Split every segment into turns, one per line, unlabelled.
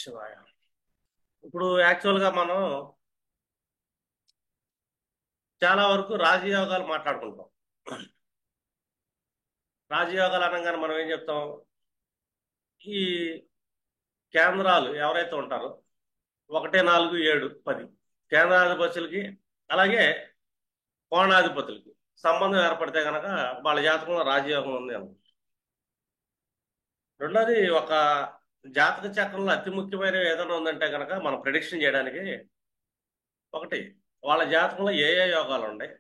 శివాయ. ఇప్పుడు యాక్చువల్గా మనం చాలా వరకు రాజయోగాలు మాట్లాడుకుంటాం. రాజయోగాలు అనగానే మనం ఏం చెప్తాం? ఈ కేంద్రాలు ఎవరైతే ఉంటారో 1, 4, 7, 10 కేంద్రాధిపతులకి, అలాగే కోణాధిపతులకి సంబంధం ఏర్పడితే గనక వాళ్ళ జాతకంలో రాజయోగం ఉంది అని. రెండోది, ఒక జాతక చక్రంలో అతి ముఖ్యమైనవి ఏదైనా ఉందంటే గనక మనం ప్రిడిక్షన్ చేయడానికి, ఒకటి, వాళ్ళ జాతకంలో ఏ ఏ యోగాలు ఉన్నాయి,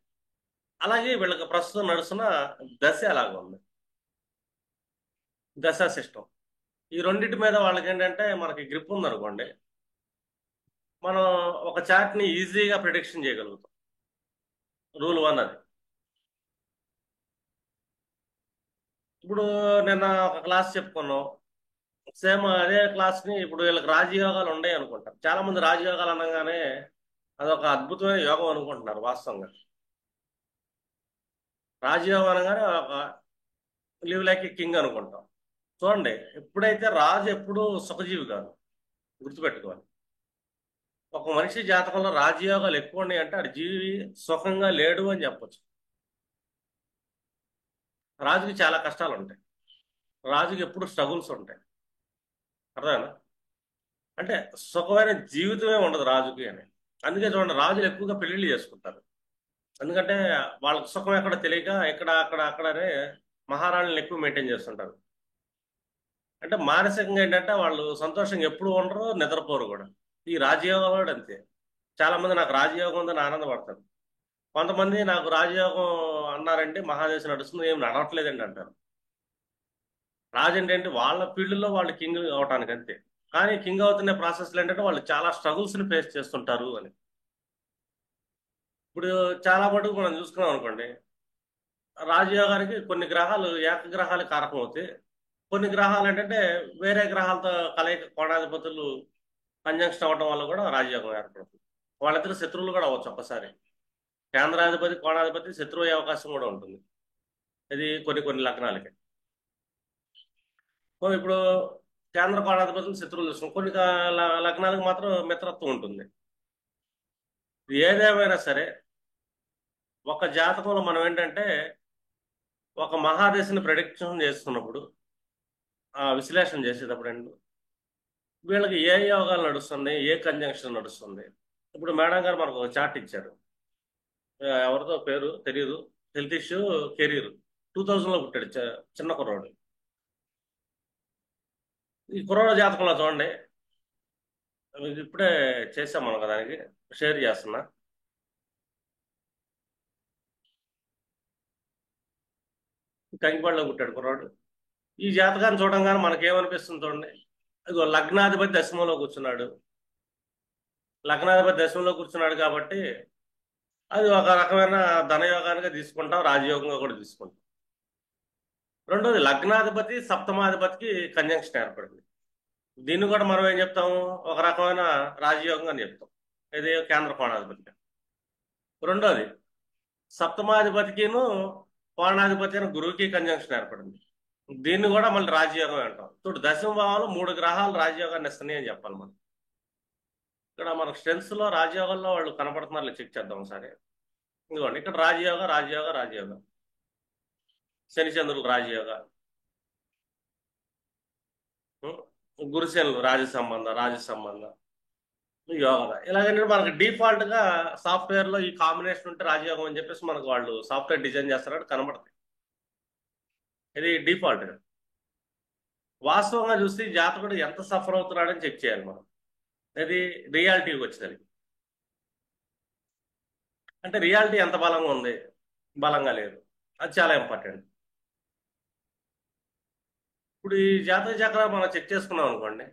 అలాగే వీళ్ళకి ప్రస్తుతం నడుస్తున్న దశ ఎలాగ ఉంది, దశా సిస్టమ్. ఈ రెండింటి మీద వాళ్ళకి ఏంటంటే మనకి గ్రిప్ ఉందనుకోండి, మనం ఒక చార్ట్ ని ఈజీగా ప్రిడిక్షన్ చేయగలుగుతాం. రూల్ 1 అది. ఇప్పుడు నిన్న ఒక క్లాస్ చెప్పుకున్నాం. సేమ్ అదే క్లాస్ ని ఇప్పుడు వీళ్ళకి రాజయోగాలు ఉన్నాయి అనుకుంటారు. చాలా మంది రాజయోగాలు అనగానే అదొక అద్భుతమైన యోగం అనుకుంటున్నారు. వాస్తవంగా రాజయోగం అనగానే ఒక లివ్ లైక్ ఏ కింగ్ అనుకుంటాం. చూడండి, ఎప్పుడైతే రాజు ఎప్పుడు సుఖజీవి కాదు, గుర్తుపెట్టుకోవాలి. ఒక మనిషి జాతకంలో రాజయోగాలు ఎక్కువ ఉన్నాయి అంటే ఆడు జీవి సుఖంగా లేడు అని చెప్పొచ్చు. రాజుకి చాలా కష్టాలు ఉంటాయి. రాజుకి ఎప్పుడు స్ట్రగుల్స్ ఉంటాయి. అర్థమైనా? అంటే సుఖమైన జీవితమే ఉండదు రాజుకి అని. అందుకే చూడండి, రాజులు ఎక్కువగా పెళ్లిళ్ళు చేసుకుంటారు. ఎందుకంటే వాళ్ళకి సుఖం ఎక్కడ తెలియక ఇక్కడ అక్కడ అక్కడనే మహారాణులను ఎక్కువ మెయింటైన్ చేస్తుంటారు. అంటే మానసికంగా ఏంటంటే వాళ్ళు సంతోషంగా ఎప్పుడు ఉండరు, నిద్రపోరు కూడా. ఈ రాజయోగం కూడా అంతే. చాలా మంది నాకు రాజయోగం ఉందని ఆనందపడతారు. కొంతమంది నాకు రాజయోగం అన్నారంటే మహాదేశం నడుస్తుంది, ఏం నడవట్లేదండి అంటారు. రాజు ఏంటంటే వాళ్ళ ఫీల్డ్లో వాళ్ళు కింగ్ అవటానికి అంతే. కానీ కింగ్ అవుతున్న ప్రాసెస్లో ఏంటంటే వాళ్ళు చాలా స్ట్రగుల్స్ ని ఫేస్ చేస్తుంటారు అని. ఇప్పుడు చాలా మటుకు మనం చూసుకున్నాం అనుకోండి, రాజయోగానికి కొన్ని గ్రహాలు ఏకగ్రహాలు కారకం అవుతాయి. కొన్ని గ్రహాలు ఏంటంటే వేరే గ్రహాలతో కలయిక, కోణాధిపతులు కంజంక్షన్ అవ్వడం వల్ల కూడా రాజయోగం ఏర్పడుతుంది. వాళ్ళిద్దరు శత్రువులు కూడా అవ్వచ్చు ఒక్కసారి. కేంద్రాధిపతి కోణాధిపతి శత్రువు అయ్యే అవకాశం కూడా ఉంటుంది. ఇది కొన్ని కొన్ని లగ్నాలకి. ఇప్పుడు కేంద్ర కోణాధిపతులు శత్రువులు చూస్తాం, కొన్ని లగ్నాలకు మాత్రం మిత్రత్వం ఉంటుంది. ఏదేమైనా సరే, ఒక జాతకంలో మనం ఏంటంటే ఒక మహాదశని ప్రెడిక్షన్ చేస్తున్నప్పుడు, ఆ విశ్లేషణ చేసేటప్పుడు అండి, వీళ్ళకి ఏ యోగాలు నడుస్తుంది, ఏ కంజంక్షన్ నడుస్తుంది. ఇప్పుడు మేడం గారు మనకు ఒక చార్ట్ ఇచ్చారు. ఎవరిదో పేరు తెలియదు. Health issue, career. 2000లో పుట్టాడు, చిన్న కుర్రాడు. ఈ కుర్రాడు జాతకంలో చూడండి, ఇది ఇప్పుడే చేసాం మనం కదా, దానికి షేర్ చేస్తున్నా. కంకిపాడులో పుట్టాడు కుర్రాడు. ఈ జాతకాన్ని చూడంగానే మనకేమనిపిస్తుంది చూడండి, ఇదిగో లగ్నాధిపతి దశమంలో కూర్చున్నాడు. లగ్నాధిపతి దశమంలో కూర్చున్నాడు కాబట్టి అది ఒక రకమైన ధనయోగానికి తీసుకుంటాం, రాజయోగంగా కూడా తీసుకుంటాం. రెండోది, లగ్నాధిపతి సప్తమాధిపతికి కంజంక్షన్ ఏర్పడింది. దీన్ని కూడా మనం ఏం చెప్తాము, ఒక రకమైన రాజయోగం అని చెప్తాం. ఇది కేంద్ర కోణాధిపతి. రెండోది, సప్తమాధిపతికిను కోణాధిపతి అయిన గురువుకి కంజంక్షన్ ఏర్పడింది. దీన్ని కూడా మళ్ళీ రాజయోగం అంటాం. చూడు, దశమ భావంలో 3 గ్రహాలు రాజయోగాన్ని ఇస్తున్నాయి అని చెప్పాలి మనం. ఇక్కడ మనకు స్ట్రెంత్స్ లో రాజయోగంలో వాళ్ళు కనపడుతున్నారు, చెక్ చేద్దాం ఒకసారి. ఇదిగోండి, ఇక్కడ రాజయోగ రాజయోగ రాజయోగ, శనిచంద్రులు రాజయోగ, గురుశనులు రాజ సంబంధం, రాజ సంబంధం, యోగా. ఇలాగంటే మనకి డిఫాల్ట్ గా సాఫ్ట్వేర్ లో ఈ కాంబినేషన్ ఉంటే రాజయోగం అని చెప్పేసి మనకు వాళ్ళు సాఫ్ట్వేర్ డిజైన్ చేస్తారని కనబడతాయి. ఇది డిఫాల్ట్ గా. వాస్తవంగా చూస్తే ఈ జాతకుడు ఎంత సఫర్ అవుతున్నాడని చెక్ చేయాలి మనం. ఇది రియాలిటీకి వచ్చేసరికి, అంటే రియాలిటీ ఎంత బలంగా ఉంది, బలంగా లేదు, అది చాలా ఇంపార్టెంట్. ఇప్పుడు ఈ జాతక చక్రం మనం చెక్ చేసుకున్నాం అనుకోండి,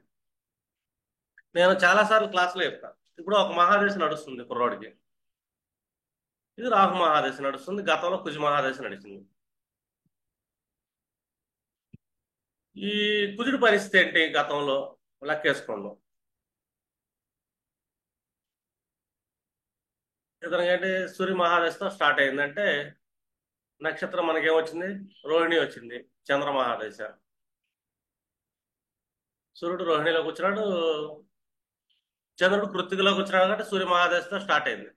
నేను చాలాసార్లు క్లాసులో చెప్తాను. ఇప్పుడు ఒక మహాదశ నడుస్తుంది కుర్రోడికి. ఇది రాహు మహాదశ నడుస్తుంది, గతంలో కుజ మహాదశ నడిచింది. ఈ కుజుడి పరిస్థితి ఏంటి గతంలో లెక్కేసుకోండి. ఇతనికి సూర్య మహాదశతో స్టార్ట్ అయిందంటే నక్షత్రం మనకేమొచ్చింది, రోహిణి వచ్చింది, చంద్ర మహాదశ. సూర్యుడు రోహిణిలోకి వచ్చినాడు, చంద్రుడు కృత్తికలోకి వచ్చినాడు, కాబట్టి సూర్య మహాదశతో స్టార్ట్ అయింది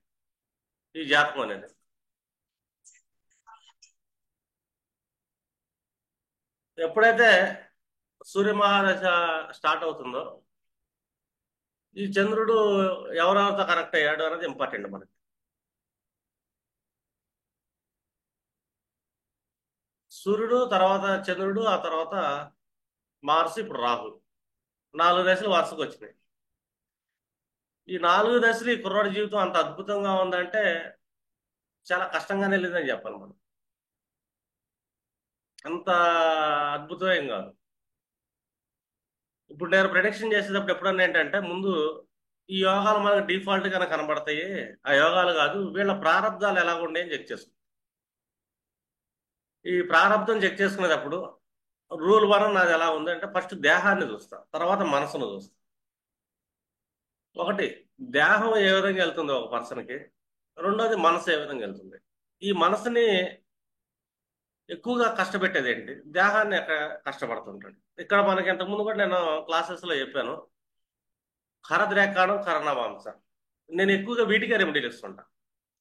ఈ జాతకం అనేది. ఎప్పుడైతే సూర్య మహాదశ స్టార్ట్ అవుతుందో ఈ చంద్రుడు ఎవరెవరితో కనెక్ట్ అయ్యాడు అనేది ఇంపార్టెంట్ మనకి. సూర్యుడు, తర్వాత చంద్రుడు, ఆ తర్వాత మార్స్, ఇప్పుడు రాహు, 4 దశలు వరుసకు వచ్చినాయి. ఈ 4 దశలు ఈ కుర్రాడి జీవితం అంత అద్భుతంగా ఉందంటే చాలా కష్టంగానే లేదని చెప్పాలి మనం. అంత అద్భుతం ఏం కాదు. ఇప్పుడు నేను ప్రొడిక్షన్ చేసేటప్పుడు ఎప్పుడన్నా ఏంటంటే ముందు ఈ యోగాలు మనకు డిఫాల్ట్ గానే కనబడతాయి, ఆ యోగాలు కాదు, వీళ్ళ ప్రారంధాలు ఎలా ఉండే అని చెక్ చేసుకుంటాం. ఈ ప్రారంధం చెక్ చేసుకునేటప్పుడు రూల్ 1 నాది ఎలా ఉంది అంటే ఫస్ట్ దేహాన్ని చూస్తా, తర్వాత మనసును చూస్తా. ఒకటి, దేహం ఏ విధంగా వెళ్తుందో ఒక పర్సన్కి, రెండోది మనసు ఏ విధంగా వెళ్తుంది. ఈ మనసుని ఎక్కువగా కష్టపెట్టేది ఏంటి, దేహాన్ని ఎక్కడ కష్టపడుతుంటాడు. ఇక్కడ మనకి ఇంతకుముందు కూడా నేను క్లాసెస్లో చెప్పాను, కరద్రేకాణం, కరణవాంస. నేను ఎక్కువగా వీటికే రెమెడీలు ఇస్తుంటా.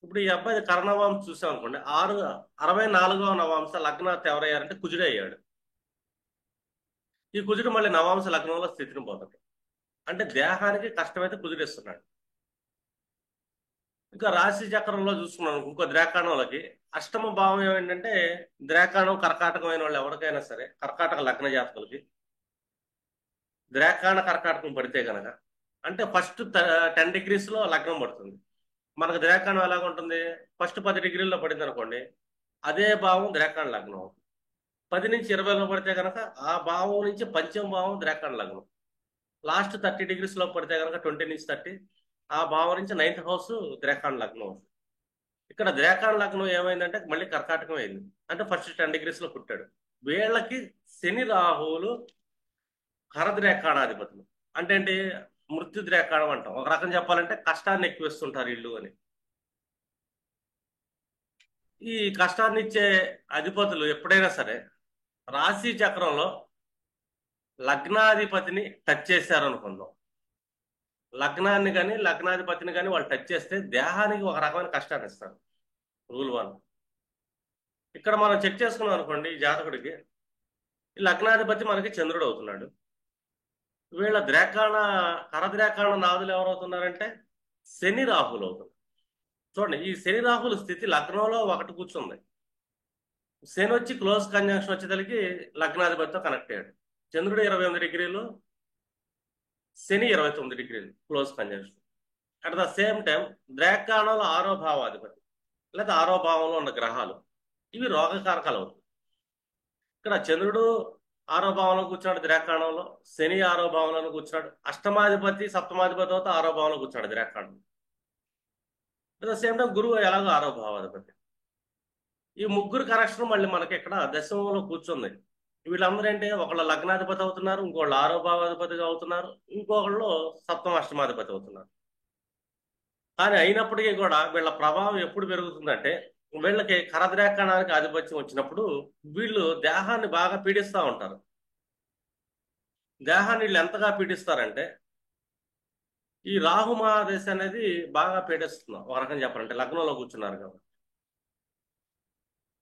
ఇప్పుడు ఈ అబ్బాయి కరణవాంశ చూసాం అనుకోండి, 64వ నవాంశ లగ్నాత్ ఎవరయ్యారంటే కుజుడే అయ్యాడు. ఈ కుజుడు మళ్ళీ నవాంశ లగ్నంలో స్థితిని పోతాడు. అంటే దేహానికి కష్టమైతే కుజుడిస్తున్నాడు. ఇంకా రాశి చక్రంలో చూసుకున్నాను ఇంకో ద్రేకాణంలోకి అష్టమ భావం ఏమిటంటే, ద్రేకాణం కర్కాటకమైన వాళ్ళు ఎవరికైనా సరే, కర్కాటక లగ్న జాతకులకి ద్రేకాణ కర్కాటకం పడితే కనుక, అంటే ఫస్ట్ 10 డిగ్రీస్లో లగ్నం పడుతుంది. మనకు ద్రేకాణం ఎలాగ ఉంటుంది, ఫస్ట్ 10 డిగ్రీల్లో పడింది అనుకోండి, అదే భావం ద్రేకాణ లగ్నం. 10 నుంచి 20లో పడితే కనుక ఆ భావం నుంచి పంచమ భావం ద్రేకాణ లగ్నం. లాస్ట్ 30 డిగ్రీస్లో పడితే కనుక 20 నుంచి 30, ఆ భావం నుంచి 9th హౌస్ ద్రేకాణ లగ్నం. ఇక్కడ ద్రేకాణ లగ్నం ఏమైందంటే మళ్ళీ కర్కాటకం అయింది. అంటే ఫస్ట్ 10 డిగ్రీస్లో పుట్టాడు. వీళ్ళకి శని రాహువులు కరద్రేకాణాధిపతులు. అంటే ఏంటి, మృత్యు ద్రేకాణం అంటాం. ఒక రకం చెప్పాలంటే కష్టాన్ని ఎక్కువిస్తుంటారు ఇల్లు అని. ఈ కష్టాన్ని ఇచ్చే అధిపతులు ఎప్పుడైనా సరే రాశి చక్రంలో లగ్నాధిపతిని టచ్ చేశారు అనుకుందాం, లగ్నాన్ని కానీ లగ్నాధిపతిని కానీ వాళ్ళు టచ్ చేస్తే దేహానికి ఒక రకమైన కష్టాన్ని ఇస్తారు. రూల్ 1. ఇక్కడ మనం చెక్ చేసుకున్నాం అనుకోండి, ఈ జాతకుడికి ఈ లగ్నాధిపతి మనకి చంద్రుడు అవుతున్నాడు. వీళ్ళ కరద్రేకాణ నాదులు ఎవరవుతున్నారంటే శని రాహులు అవుతున్నారు. చూడండి, ఈ శని రాహుల స్థితి లగ్నంలో ఒకటి కూర్చుంది. శని వచ్చి క్లోజ్ కంజంక్షన్ వచ్చేసరికి లగ్నాధిపతితో కనెక్ట్ అయ్యాడు. చంద్రుడు 28 డిగ్రీలు, శని 29 డిగ్రీలు close conjunction. At the same time ద్రేకాణంలో 6వ భావాధిపతి లేదా 6వ భావంలో ఉన్న గ్రహాలు ఇవి రోగకారకాలు అవుతాయి. ఇక్కడ చంద్రుడు 6వ భావంలో కూర్చున్నాడు ద్రేకాణంలో, శని 6వ భావంలో కూర్చున్నాడు, అష్టమాధిపతి సప్తమాధిపతి అవుతా 6వ భావంలో కూర్చున్నాడు ద్రేకాణం. అట్ ద సేమ్ టైం గురువు ఎలాగో 6వ భావాధిపతి. ఈ ముగ్గురు కనెక్షన్ మళ్ళీ మనకి ఇక్కడ దశమంలో కూర్చుంది. వీళ్ళందరూ ఏంటి, ఒకళ్ళు లగ్నాధిపతి అవుతున్నారు, ఇంకోళ్ళు 6వ భావాధిపతిగా అవుతున్నారు, ఇంకొకళ్ళు సప్తమ అష్టమాధిపతి అవుతున్నారు. కానీ అయినప్పటికీ కూడా వీళ్ళ ప్రభావం ఎప్పుడు పెరుగుతుందంటే, వీళ్ళకి కరద్రేకాణానికి ఆధిపత్యం వచ్చినప్పుడు వీళ్ళు దేహాన్ని బాగా పీడిస్తూ ఉంటారు. దేహాన్ని వీళ్ళు ఎంతగా పీడిస్తారంటే, ఈ రాహు మహాదశ అనేది బాగా పీడిస్తున్నారు ఒక రకం చెప్పాలంటే, లగ్నంలో కూర్చున్నారు కాబట్టి.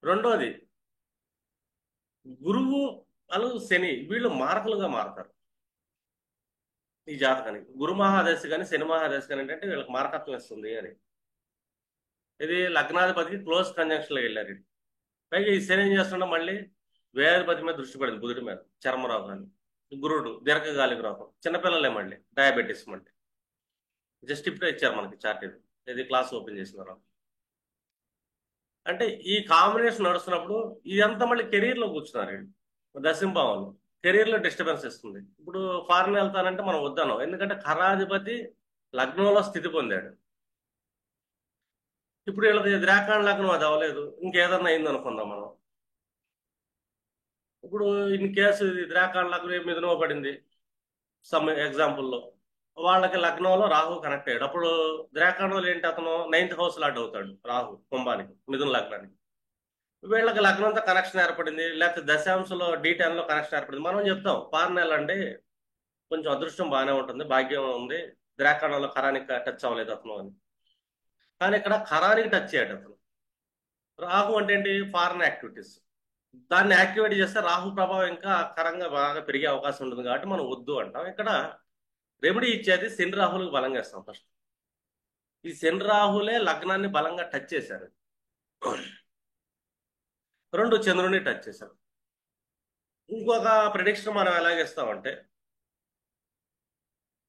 రెండోది, గురువు అలు శని వీళ్ళు మార్కులుగా మారుతారు ఈ జాతకానికి. గురు మహాదశ కానీ శని మహాదశ కానీ ఏంటంటే వీళ్ళకి మారకత్వం ఇస్తుంది అని. ఇది లగ్నాధిపతికి క్లోజ్ కంజంక్షన్లో వెళ్ళారు. పైగా ఈ శని ఏం చేస్తుంటే మళ్ళీ వ్యయాధిపతి మీద దృష్టి పడింది, బుధుడి మీద, చర్మరోగాన్ని. గురుడు దీర్ఘకాలిక రోగం, చిన్నపిల్లలే మళ్ళీ డయాబెటీస్. మళ్ళీ జస్ట్ ఇప్పుడే ఇచ్చారు మనకి చార్ట్, ఇది క్లాస్ ఓపెన్ చేసిన తర్వాత. అంటే ఈ కాంబినేషన్ నడుస్తున్నప్పుడు ఇదంతా మళ్ళీ కెరీర్లో కూర్చున్నారు వీళ్ళు. దశంభావంలో కెరీర్లో డిస్టర్బెన్స్ ఇస్తుంది. ఇప్పుడు ఫారెన్ వెళ్తానంటే మనం వద్దాను, ఎందుకంటే కరాధిపతి లగ్నంలో స్థితి పొందాడు. ఇప్పుడు వీళ్ళది ద్రేకాణ లగ్నం, అది అవ్వలేదు, ఇంకేదన్నా అయింది అనుకుందాం మనం. ఇప్పుడు ఇన్ కేసు ఇది ద్రేకాణ లగ్నం మిథునవ పడింది సమ్ ఎగ్జాంపుల్లో, వాళ్ళకి లగ్నంలో రాహు కనెక్ట్ అయ్యాడు. అప్పుడు ద్రేకాణంలో ఏంటి, అతను 9th హౌస్ లాడ్ అవుతాడు రాహు కుంభానికి, మిథున లగ్నానికి. వీళ్ళకి లగ్నంతో కనెక్షన్ ఏర్పడింది, లేకపోతే దశాంశంలో D10లో కనెక్షన్ ఏర్పడింది. మనం చెప్తాం ఫారెన్ వెళ్ళండి, కొంచెం అదృష్టం బాగానే ఉంటుంది, భాగ్యం ఉంది, ద్రాకాణంలో ఖరానికి టచ్ అవ్వలేదు అతను అని. కానీ ఇక్కడ ఖరానికి టచ్ అయ్యాడు అతను. రాహు అంటే ఏంటి? Foreign activities. దాన్ని యాక్టివేట్ చేస్తే రాహు ప్రభావం ఇంకా కరంగా బాగా పెరిగే అవకాశం ఉంటుంది కాబట్టి మనం వద్దు అంటాం. ఇక్కడ రెమెడీ ఇచ్చేది శని రాహులకు బలంగా ఇస్తాం ఫస్ట్. ఈ శని రాహులే లగ్నాన్ని బలంగా టచ్ చేశారు. రెండు చంద్రుడిని టచ్ చేశారు. ఇంకొక ప్రిడిక్షన్ మనం ఎలాగిస్తామంటే,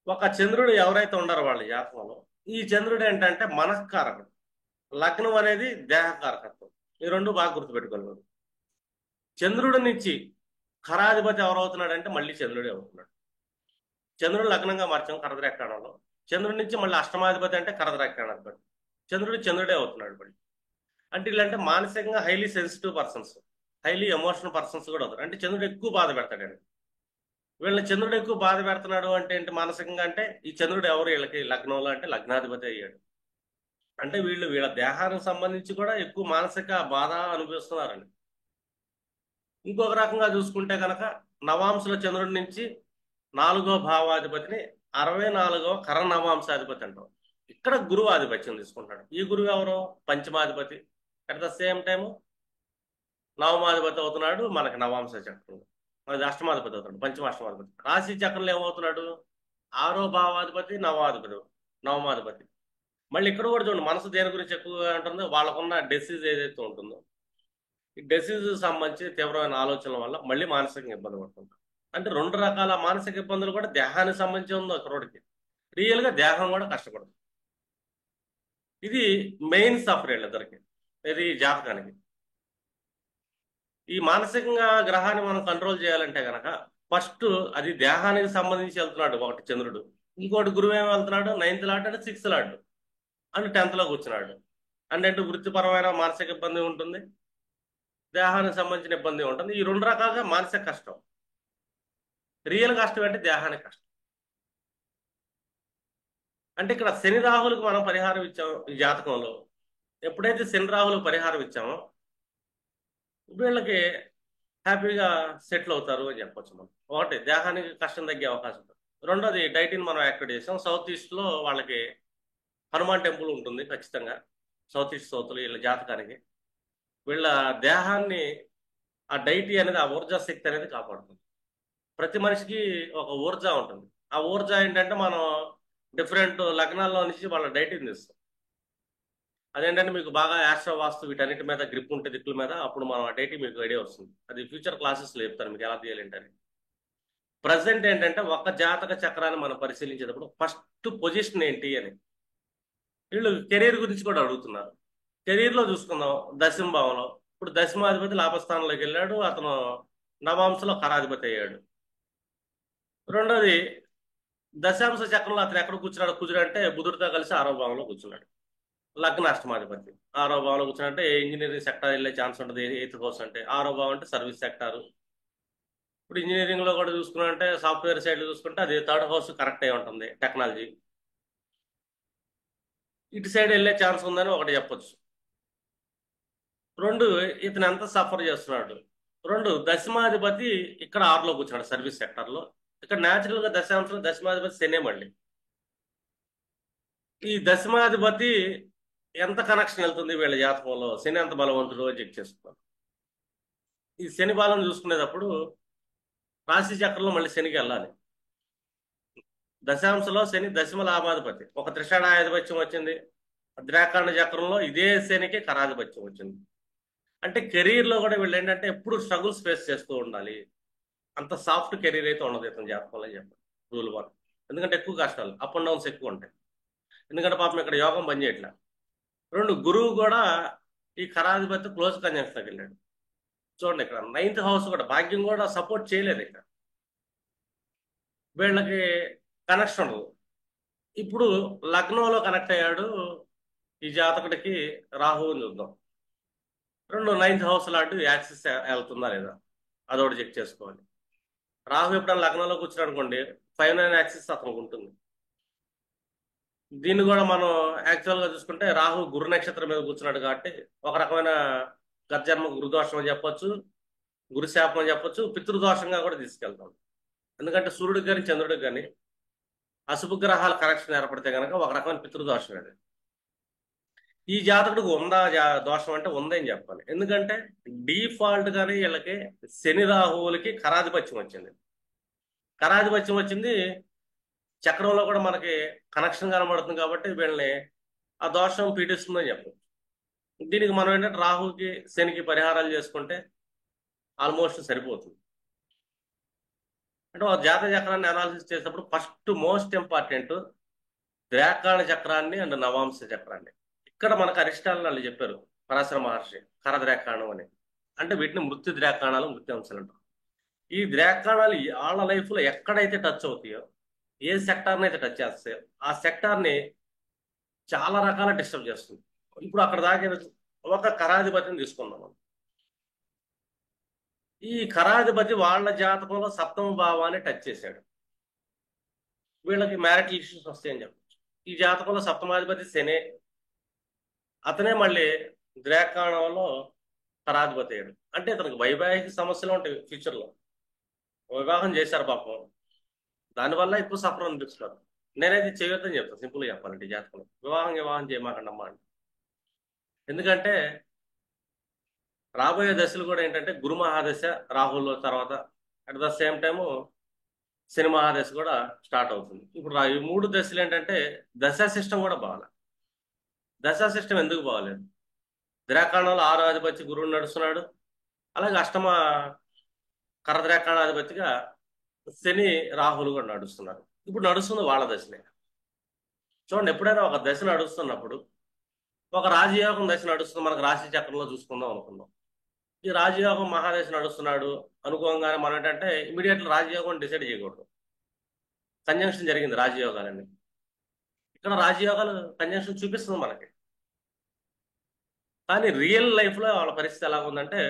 ఒక చంద్రుడు ఎవరైతే ఉన్నారో వాళ్ళ జాతకంలో, ఈ చంద్రుడు ఏంటంటే మనఃకారకుడు. లగ్నం అనేది దేహకారకత్వం. ఈ రెండు బాగా గుర్తుపెట్టుకోగలరు. చంద్రుడి నుంచి ఖరాధిపతి ఎవరవుతున్నాడంటే మళ్ళీ చంద్రుడే అవుతున్నాడు. చంద్రుడు లగ్నంగా మార్చాం కరద్రేక్షణంలో. చంద్రుడి నుంచి మళ్ళీ అష్టమాధిపతి అంటే కరద్రేక్షణాధిపతి. చంద్రుడే అవుతున్నాడు మళ్ళీ. అంటే వీళ్ళంటే మానసికంగా highly sensitive persons, highly emotional persons కూడా అవుతారు. అంటే చంద్రుడు ఎక్కువ బాధ పెడతాడండి. వీళ్ళని చంద్రుడు ఎక్కువ బాధ పెడుతున్నాడు అంటే ఏంటి మానసికంగా? అంటే ఈ చంద్రుడు ఎవరు వీళ్ళకి లగ్నంలో అంటే లగ్నాధిపతి అయ్యాడు. అంటే వీళ్ళ దేహానికి సంబంధించి కూడా ఎక్కువ మానసిక బాధ అనుభవిస్తున్నారండి. ఇంకొక రకంగా చూసుకుంటే కనుక నవాంశలో చంద్రుడి నుంచి 4వ భావాధిపతిని 64వ కర నవాంశాధిపతి అంటాం. ఇక్కడ గురువు ఆధిపత్యం తీసుకుంటాడు. ఈ గురువు ఎవరు? పంచమాధిపతి. అట్ ద సేమ్ టైము నవమాధిపతి అవుతున్నాడు మనకి నవాంశ చక్రంలో. అది అష్టమాధిపతి అవుతాడు, పంచమాష్టమాధిపతి. రాశి చక్రంలో ఏమవుతున్నాడు? 6వ భావాధిపతి నవమాధిపతి. మళ్ళీ ఇక్కడ కూడా చూడండి, మనసు దేని గురించి ఎక్కువగా ఉంటుందో వాళ్ళకున్న డిసీజ్ ఏదైతే ఉంటుందో, ఈ డిసీజ్ సంబంధించి తీవ్రమైన ఆలోచనల వల్ల మళ్ళీ మానసికంగా ఇబ్బంది పడుతుంది. అంటే రెండు రకాల మానసిక ఇబ్బందులు కూడా దేహానికి సంబంధించి ఉందో ఒకరోడికి, రియల్గా దేహం కూడా కష్టపడుతుంది. ఇది మెయిన్ సఫర్ వీళ్ళిద్దరికి, ఇది జాతకానికి. ఈ మానసికంగా గ్రహాన్ని మనం కంట్రోల్ చేయాలంటే కనుక ఫస్ట్ అది దేహానికి సంబంధించి వెళ్తున్నాడు ఒకటి చంద్రుడు. ఇంకోటి గురువు ఏమి వెళ్తున్నాడు? 9th లాట్ అంటే 6th లాట్ అని 10th లో కూర్చున్నాడు. అంటే వృత్తిపరమైన మానసిక ఇబ్బంది ఉంటుంది, దేహానికి సంబంధించిన ఇబ్బంది ఉంటుంది. ఈ రెండు రకాలుగా మానసిక కష్టం. రియల్ కష్టం అంటే దేహానికి కష్టం. అంటే ఇక్కడ శని రాహులకు మనం పరిహారం ఇచ్చాము ఈ జాతకంలో. ఎప్పుడైతే శని రాహులకు పరిహారం ఇచ్చామో వీళ్ళకి హ్యాపీగా సెటిల్ అవుతారు అని చెప్పొచ్చు. మనం ఒకటి దేహానికి కష్టం తగ్గే అవకాశం ఉంటుంది. రెండోది డైటింగ్ మనం యాక్టివేట్ చేసాం. సౌత్ ఈస్ట్లో వాళ్ళకి హనుమాన్ టెంపుల్ ఉంటుంది ఖచ్చితంగా. సౌత్ ఈస్ట్ సౌత్లో వీళ్ళ జాతకానికి వీళ్ళ దేహాన్ని ఆ డైటీ అనేది, ఆ ఊర్జా శక్తి అనేది కాపాడుతుంది. ప్రతి మనిషికి ఒక ఊర్జా ఉంటుంది. ఆ ఊర్జా ఏంటంటే మనం డిఫరెంట్ లగ్నాల్లో నుంచి వాళ్ళ డైటింగ్ తీస్తాం. అదేంటంటే మీకు బాగా యాస్ట్రో వాస్తు వీటన్నిటి మీద గ్రిప్ ఉంటే దిక్కుల మీద, అప్పుడు మనం ఆ డైటింగ్ మీకు ఐడియా వస్తుంది. అది ఫ్యూచర్ క్లాసెస్లో చెప్తారు మీకు ఎలా తీయాలంటే. ప్రజెంట్ ఏంటంటే ఒక జాతక చక్రాన్ని మనం పరిశీలించేటప్పుడు ఫస్ట్ పొజిషన్ ఏంటి అని వీళ్ళు కెరీర్ గురించి కూడా అడుగుతున్నారు. కెరీర్లో చూసుకుందాం, దశమ భావంలో. ఇప్పుడు దశమాధిపతి లాభస్థానంలోకి వెళ్ళాడు, అతను నవాంశలో కరాధిపతి అయ్యాడు. రెండోది దశాంశ చక్రంలో అతను ఎక్కడ కూర్చున్నాడు? అంటే బుధుడితో కలిసి 6వ భావంలో కూర్చున్నాడు. లగ్న అష్టమాధిపతి 6వ భావంలో కూర్చున్నాడంటే ఇంజనీరింగ్ సెక్టర్ వెళ్ళే ఛాన్స్ ఉంటుంది. 8th హౌస్ అంటే 6వ భావం అంటే సర్వీస్ సెక్టారు. ఇప్పుడు ఇంజనీరింగ్ లో కూడా చూసుకున్నారంటే సాఫ్ట్వేర్ సైడ్ చూసుకుంటే అది 3rd హౌస్ కరెక్ట్ అయి ఉంటుంది, టెక్నాలజీ. ఇటు సైడ్ వెళ్ళే ఛాన్స్ ఉందని ఒకటి చెప్పొచ్చు. రెండు, ఇతను ఎంత సఫర్ చేస్తున్నాడు. రెండు, దశమాధిపతి ఇక్కడ 6లో కూర్చున్నాడు సర్వీస్ సెక్టర్లో. ఇక్కడ న్యాచురల్ గా దశమాధిపతి శనే. మళ్ళీ ఈ దశమాధిపతి ఎంత కనెక్షన్ వెళ్తుంది వీళ్ళ జాతకంలో, శని ఎంత బలవంతుడు చెక్ చేసుకున్నాం. ఈ శని బలం చూసుకునేటప్పుడు రాశి చక్రంలో మళ్ళీ శనికి వెళ్ళాలి. దశాంశలో శని దశమ లాభాధిపతి, ఒక త్రిషాఢాధిపత్యం వచ్చింది. ద్రాకాండ చక్రంలో ఇదే శనికి కరాధిపత్యం వచ్చింది. అంటే కెరీర్లో కూడా వీళ్ళు ఏంటంటే ఎప్పుడు స్ట్రగుల్స్ ఫేస్ చేస్తూ ఉండాలి. అంత సాఫ్ట్ కెరీర్ అయితే ఉండదు ఇతను జాతకంలో చెప్పాలి. రూల్ 1. ఎందుకంటే ఎక్కువ కష్టాలు, అప్ అండ్ డౌన్స్ ఎక్కువ ఉంటాయి. ఎందుకంటే పాపం ఇక్కడ యోగం పనిచేయట్లా. రెండు, గురువు కూడా ఈ కరాధిపతి క్లోజ్ కంజంక్షన్కి వెళ్ళాడు. చూడండి ఇక్కడ 9th హౌస్ కూడా, భాగ్యం కూడా సపోర్ట్ చేయలేదు ఇక్కడ. వీళ్ళకి కనెక్షన్ ఉండదు. ఇప్పుడు లగ్నంలో కనెక్ట్ అయ్యాడు ఈ జాతకుడికి రాహువుని చూద్దాం. రెండు, 9th హౌస్ లాంటి యాక్సిస్ వెళ్తుందా లేదా అదొకటి చెక్ చేసుకోవాలి. రాహు ఎప్పుడైనా లగ్నంలో కూర్చున్నాడు అనుకోండి, 5-9 యాక్సిస్ అతనికి ఉంటుంది. దీన్ని కూడా మనం యాక్చువల్గా చూసుకుంటే రాహు గురు నక్షత్రం మీద కూర్చున్నాడు కాబట్టి ఒక రకమైన గర్జన్మ గురుదోషం అని చెప్పొచ్చు, గురుశాపం అని చెప్పొచ్చు, పితృదోషంగా కూడా తీసుకెళ్తాం. ఎందుకంటే సూర్యుడికి కానీ చంద్రుడికి కానీ అశుభ గ్రహాల కనెక్షన్ ఏర్పడితే కనుక ఒక రకమైన పితృదోషం అది. ఈ జాతకుడికి ఉందా దోషం అంటే ఉందని చెప్పాలి. ఎందుకంటే డిఫాల్ట్ గానే వీళ్ళకి శని రాహువులకి కరాధిపత్యం వచ్చింది. కరాధిపత్యం వచ్చింది, చక్రంలో కూడా మనకి కనెక్షన్ కనబడుతుంది కాబట్టి వీళ్ళని ఆ దోషం పీడిస్తుందని చెప్పచ్చు. దీనికి మనం ఏంటంటే రాహుకి శనికి పరిహారాలు చేసుకుంటే ఆల్మోస్ట్ సరిపోతుంది. అంటే ఒక జాతక చక్రాన్ని అనాలిసిస్ చేసేటప్పుడు ఫస్ట్ మోస్ట్ ఇంపార్టెంట్ ద్రాకాణ చక్రాన్ని అండ్ నవాంశ చక్రాన్ని. ఇక్కడ మనకు అరిష్టాలు వాళ్ళు చెప్పారు పరాశర మహర్షి కరద్రాకాణం అని. అంటే వీటిని మృత్యు ద్రాకాణాలు, మృత్యాంశాలు అంటారు. ఈ ద్రాకాణాలు వాళ్ళ లైఫ్ లో ఎక్కడైతే టచ్ అవుతాయో, ఏ సెక్టార్ని అయితే టచ్ చేస్తాయో ఆ సెక్టార్ని చాలా రకాల డిస్టర్బ్ చేస్తుంది. ఇప్పుడు అక్కడ దాకా ఒక కరాధిపతిని తీసుకున్నాం మనం. ఈ కరాధిపతి వాళ్ళ జాతకంలో సప్తమ భావాన్ని టచ్ చేశాడు. వీళ్ళకి మ్యారిటల్ ఇష్యూస్ వస్తాయని చెప్పచ్చు. ఈ జాతకంలో సప్తమాధిపతి శనే, అతనే మళ్ళీ ద్రాకాణంలో కరాధిపతి అయ్యాడు. అంటే ఇతనికి వైవాహిక సమస్యలు ఉంటాయి ఫ్యూచర్లో. వివాహం చేశారు పాపం, దానివల్ల ఎక్కువ సఫర్ అనిపిస్తున్నారు. నేనైతే చేయొద్దని చెప్తాను, సింపుల్గా చెప్పాలంటే ఈ జాతకంలో వివాహం చేయమాకండి అమ్మా అని. ఎందుకంటే రాబోయే దశలు కూడా ఏంటంటే గురు మహాదశ రాహుల్ తర్వాత అట్ ద సేమ్ టైము శని మహాదశ కూడా స్టార్ట్ అవుతుంది. ఇప్పుడు ఈ 3 దశలు ఏంటంటే దశా సిస్టమ్ కూడా బాగాలేదు. దశా సిస్టమ్ ఎందుకు బాగాలేదు? ద్రాకాణంలో 6వ అధిపతి గురువు నడుస్తున్నాడు, అలాగే అష్టమ కరద్రాకాణాధిపతిగా శని రాహులు కూడా నడుస్తున్నారు. ఇప్పుడు నడుస్తుంది వాళ్ళ దశనే. చూడండి, ఎప్పుడైనా ఒక దశ నడుస్తున్నప్పుడు ఒక రాజయోగం దశ నడుస్తుంది, మనకు రాశి చక్రంలో చూసుకుందాం అనుకుందాం. ఈ రాజయోగం మహాదశ నడుస్తున్నాడు అనుకోగానే మనం ఏంటంటే ఇమీడియట్లీ రాజయోగం డిసైడ్ చేయకూడదు. కంజంక్షన్ జరిగింది రాజయోగాలని, ఇక్కడ రాజయోగాలు కంజంక్షన్ చూపిస్తుంది మనకి. కానీ రియల్ లైఫ్లో వాళ్ళ పరిస్థితి ఎలా ఉందంటే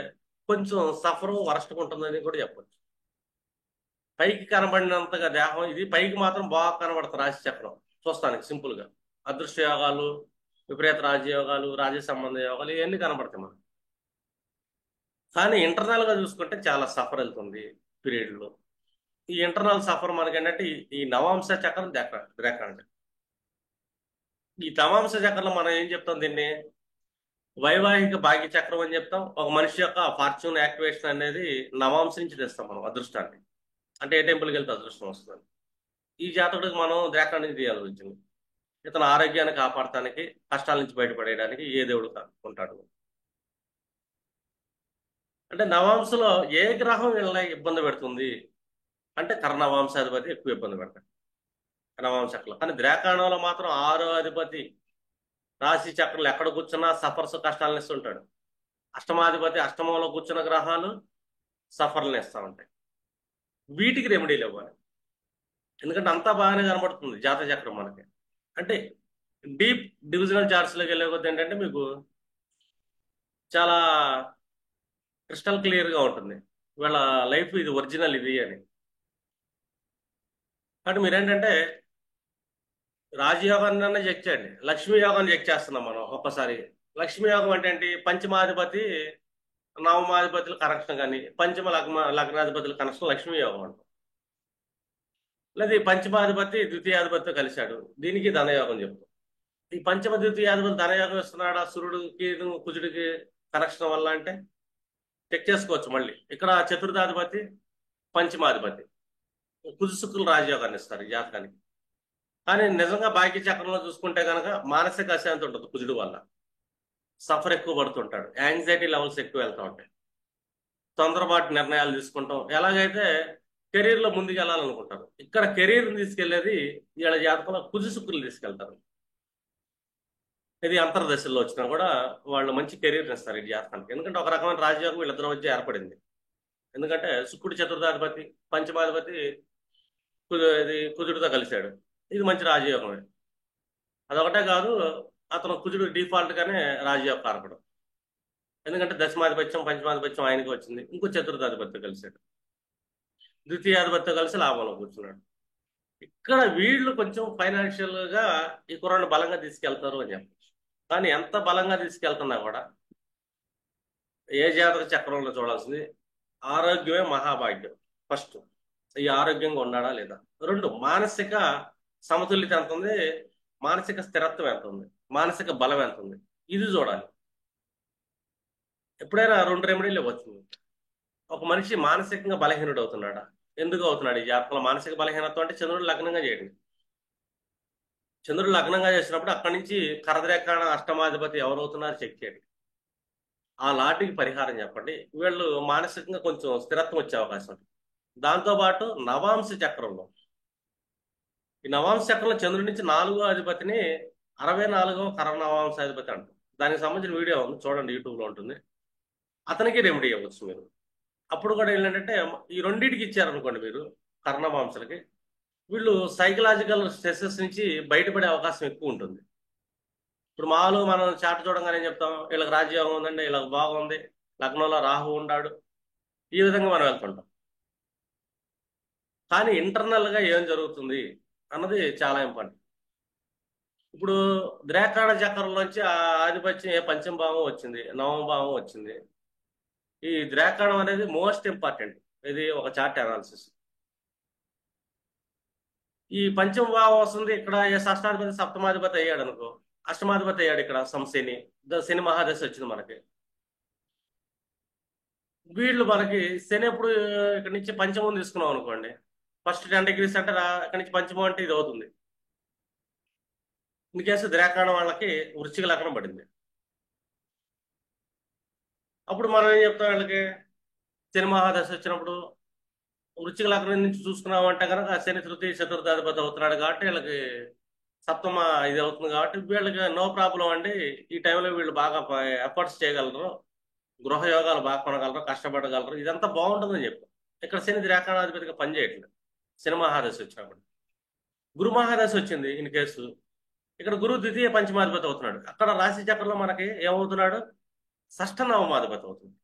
కొంచెం సఫర్ వరస్ట్గా ఉంటుందని కూడా చెప్పచ్చు. పైకి కనబడినంతగా దేహం ఇది, పైకి మాత్రం బాగా కనబడుతుంది రాశి చక్రం చూస్తానికి సింపుల్గా. అదృష్ట యోగాలు, విపరీత రాజయోగాలు, రాజ్య సంబంధ యోగాలు ఇవన్నీ కనబడతాయి మనకు. కానీ ఇంటర్నల్గా చూసుకుంటే చాలా సఫర్ వెళ్తుంది పీరియడ్లో. ఈ ఇంటర్నల్ సఫర్ మనకి ఏంటంటే ఈ నవాంశ చక్రం ద్రాకాణం. ఈ నవాంశ చక్రంలో మనం ఏం చెప్తాం, దీన్ని వైవాహిక భాగ్య చక్రం అని చెప్తాం. ఒక మనిషి యొక్క ఫార్చ్యూన్ యాక్టివేషన్ అనేది నవాంశ నుంచి తెస్తాం మనం అదృష్టాన్ని. అంటే ఏ టెంపుల్కి వెళ్తే అదృష్టం వస్తుంది. ఈ జాతకుడికి మనం ద్రాకాణం నుంచి తీయాల్సి వచ్చింది. ఇతను ఆరోగ్యాన్ని కాపాడటానికి, కష్టాల నుంచి బయటపడేయడానికి ఏ దేవుడు ఉంటాడు. అంటే నవాంశలో ఏ గ్రహం వీళ్ళని ఇబ్బంది పెడుతుంది అంటే కర్ణవాంశాధిపతి ఎక్కువ ఇబ్బంది పెడతాడు నవాంశకులు. కానీ ద్రాకాణంలో మాత్రం 6వ అధిపతి రాశి చక్రంలో ఎక్కడ కూర్చున్నా సఫర్స్ కష్టాలను ఇస్తుంటాడు. అష్టమాధిపతి అష్టమంలో కూర్చున్న గ్రహాలు సఫర్లను ఇస్తూ ఉంటాయి. వీటికి రెమెడీలు ఇవ్వాలి, ఎందుకంటే అంతా బాగానే కనబడుతుంది జాతక చక్రం మనకి. అంటే డీప్ డివిజనల్ చార్ట్స్లోకి వెళ్ళే కొద్ది ఏంటంటే మీకు చాలా క్రిస్టల్ క్లియర్గా ఉంటుంది వీళ్ళ లైఫ్ ఇది ఒరిజినల్ ఇది అని. కాబట్టి మీరేంటంటే రాజయోగాన్ని చెక్ చేయండి, లక్ష్మీ యోగాన్ని చెక్ చేస్తున్నాం మనం ఒక్కసారి. లక్ష్మీ యోగం అంటే ఏంటి? పంచమాధిపతి నవమాధిపతుల కనెక్షన్, కానీ పంచమ లగ్నాధిపతుల కనెక్షన్ లక్ష్మీ యోగం అంటాం. లేదా ఈ పంచమాధిపతి ద్వితీయాధిపతితో కలిశాడు, దీనికి ధనయోగం చెప్తాం. ఈ పంచమ ద్వితీయాధిపతి ధనయోగం ఇస్తున్నాడు సూర్యుడికి కుజుడికి కనెక్షన్ వల్ల అంటే చెక్ చేసుకోవచ్చు. మళ్ళీ ఇక్కడ చతుర్థాధిపతి పంచమాధిపతి కుజు శుక్రులు రాజయోగాన్ని ఇస్తారు ఈ జాతకానికి. కానీ నిజంగా భాగ్య చక్రంలో చూసుకుంటే కనుక మానసిక అశాంతి ఉంటుంది కుజుడు వల్ల, సఫర్ ఎక్కువ పడుతుంటాడు, యాంగ్జైటీ లెవెల్స్ ఎక్కువ వెళ్తూ ఉంటాయి, తొందరపాటు నిర్ణయాలు తీసుకుంటాం. ఎలాగైతే కెరీర్లో ముందుకు వెళ్ళాలనుకుంటారు, ఇక్కడ కెరీర్ని తీసుకెళ్లేది వీళ్ళ జాతకంలో కుజు శుక్రులు తీసుకెళ్తారు. ఇది అంతర్దశల్లో వచ్చినా కూడా వాళ్ళు మంచి కెరీర్ని ఇస్తారు ఈ జాతకానికి. ఎందుకంటే ఒక రకమైన రాజయోగం వీళ్ళిద్దరి మధ్య ఏర్పడింది. ఎందుకంటే శుక్రుడు చతుర్థాధిపతి పంచమాధిపతి ఇది కుజుడితో కలిశాడు, ఇది మంచి రాజయోగమే. అదొకటే కాదు, అతను కుజుడు డిఫాల్ట్ గానే రాజయోగ కారకుడు. ఎందుకంటే దశమాధిపత్యం పంచమాధిపత్యం ఆయనకి వచ్చింది, ఇంకో చతుర్థాధిపతితో కలిశాడు, ద్వితీయాధిపతితో కలిసి లాభంలో కూర్చున్నాడు. ఇక్కడ వీళ్ళు కొంచెం ఫైనాన్షియల్ గా ఈ కుర్రాన్ని బలంగా తీసుకెళ్తారు అని చెప్పచ్చు. కానీ ఎంత బలంగా తీసుకెళ్తున్నా కూడా ఏ జాతక చక్రంలో చూడాల్సింది ఆరోగ్యమే మహాభాగ్యం ఫస్ట్. ఈ ఆరోగ్యంగా ఉన్నాడా లేదా. రెండు, మానసిక సమతుల్యత ఎంత ఉంది, మానసిక స్థిరత్వం ఎంత ఉంది, మానసిక బలం ఎంత ఉంది, ఇది చూడాలి. ఎప్పుడైనా రెండు రెమెడీలు వచ్చింది. ఒక మనిషి మానసికంగా బలహీనుడు అవుతున్నాడా, ఎందుకు అవుతున్నాడు ఈ జాతకంలో మానసిక బలహీనత్వం అంటే చంద్రుడు లగ్నంగా చేయడం. చంద్రుడు లగ్నంగా చేసినప్పుడు అక్కడి నుంచి కరద్రేకాణ అష్టమాధిపతి ఎవరవుతున్నారు చెక్ చేయండి. ఆ లాటికి పరిహారం చెప్పండి. వీళ్ళు మానసికంగా కొంచెం స్థిరత్వం వచ్చే అవకాశం ఉంది. దాంతోపాటు నవాంశ చక్రంలో, ఈ నవాంశ చక్రంలో చంద్రుడి నుంచి 4వ అధిపతిని 64వ కర నవాంశాధిపతి అంటారు. దానికి సంబంధించిన వీడియో ఉంది, చూడండి, యూట్యూబ్లో ఉంటుంది. అతనికి రెమెడీ ఇవ్వచ్చు మీరు. అప్పుడు కూడా ఏంటంటే ఈ రెండింటికి ఇచ్చారనుకోండి మీరు, కర్ణవాంశలకి, వీళ్ళు సైకలాజికల్ స్ట్రెసెస్ నుంచి బయటపడే అవకాశం ఎక్కువ ఉంటుంది. ఇప్పుడు మామూలు మనం చాట్ చూడంగానే ఏం చెప్తాం, వీళ్ళకి రాజ్యోగం ఉందండి, వీళ్ళకి బాగుంది, లగ్నంలో రాహు ఉన్నాడు, ఈ విధంగా మనం వెళ్తుంటాం. కానీ ఇంటర్నల్ గా ఏం జరుగుతుంది అన్నది చాలా ఇంపార్టెంట్. ఇప్పుడు ద్రేకాణ చక్రంలోంచి ఆ ఆధిపత్యం పంచమ భావం వచ్చింది, నవమ భావం వచ్చింది. ఈ ద్రేకాణం అనేది మోస్ట్ ఇంపార్టెంట్. ఇది ఒక చార్ట్ అనాలిసిస్. ఈ పంచమ భావం వస్తుంది ఇక్కడ, ఏ షష్టాధిపతి సప్తమాధిపతి అయ్యాడు అనుకో, అష్టమాధిపతి అయ్యాడు ఇక్కడ శని, శని మహాదశ వచ్చింది మనకి. వీళ్ళు మనకి శని ఎప్పుడు ఇక్కడ నుంచి పంచమం తీసుకున్నాం అనుకోండి, ఫస్ట్ 10 degrees అంటే ఇక్కడ నుంచి పంచమం అంటే ఇది అవుతుంది. ఇన్ కేసు ద్రేకాణం వాళ్ళకి వృశ్చిక లగ్నం పడింది. అప్పుడు మనం ఏం చెప్తాం వీళ్ళకి, శని మహాదశ వచ్చినప్పుడు వృశ్చిక లగ్నం నుంచి చూసుకున్నాం అంటే కనుక శని తృతీయ చతుర్థాధిపతి అవుతున్నాడు కాబట్టి వీళ్ళకి సప్తమ ఇది అవుతుంది కాబట్టి వీళ్ళకి నో ప్రాబ్లం అండి. ఈ టైంలో వీళ్ళు బాగా ఎఫర్ట్స్ చేయగలరు, గృహయోగాలు బాగా కొనగలరు, కష్టపడగలరు, ఇదంతా బాగుంటుందని చెప్పి. ఇక్కడ శని ద్రేకాణాధిపతిగా పనిచేయట్లేదు. శని మహాదశ వచ్చినప్పుడు గురు మహాదశ వచ్చింది ఇన్ కేసు, ఇక్కడ గురువు ద్వితీయ పంచమాధిపతి అవుతున్నాడు. అక్కడ రాశి చక్రంలో మనకి ఏమవుతున్నాడు, షష్ఠ నవమాధిపతి అవుతుంది.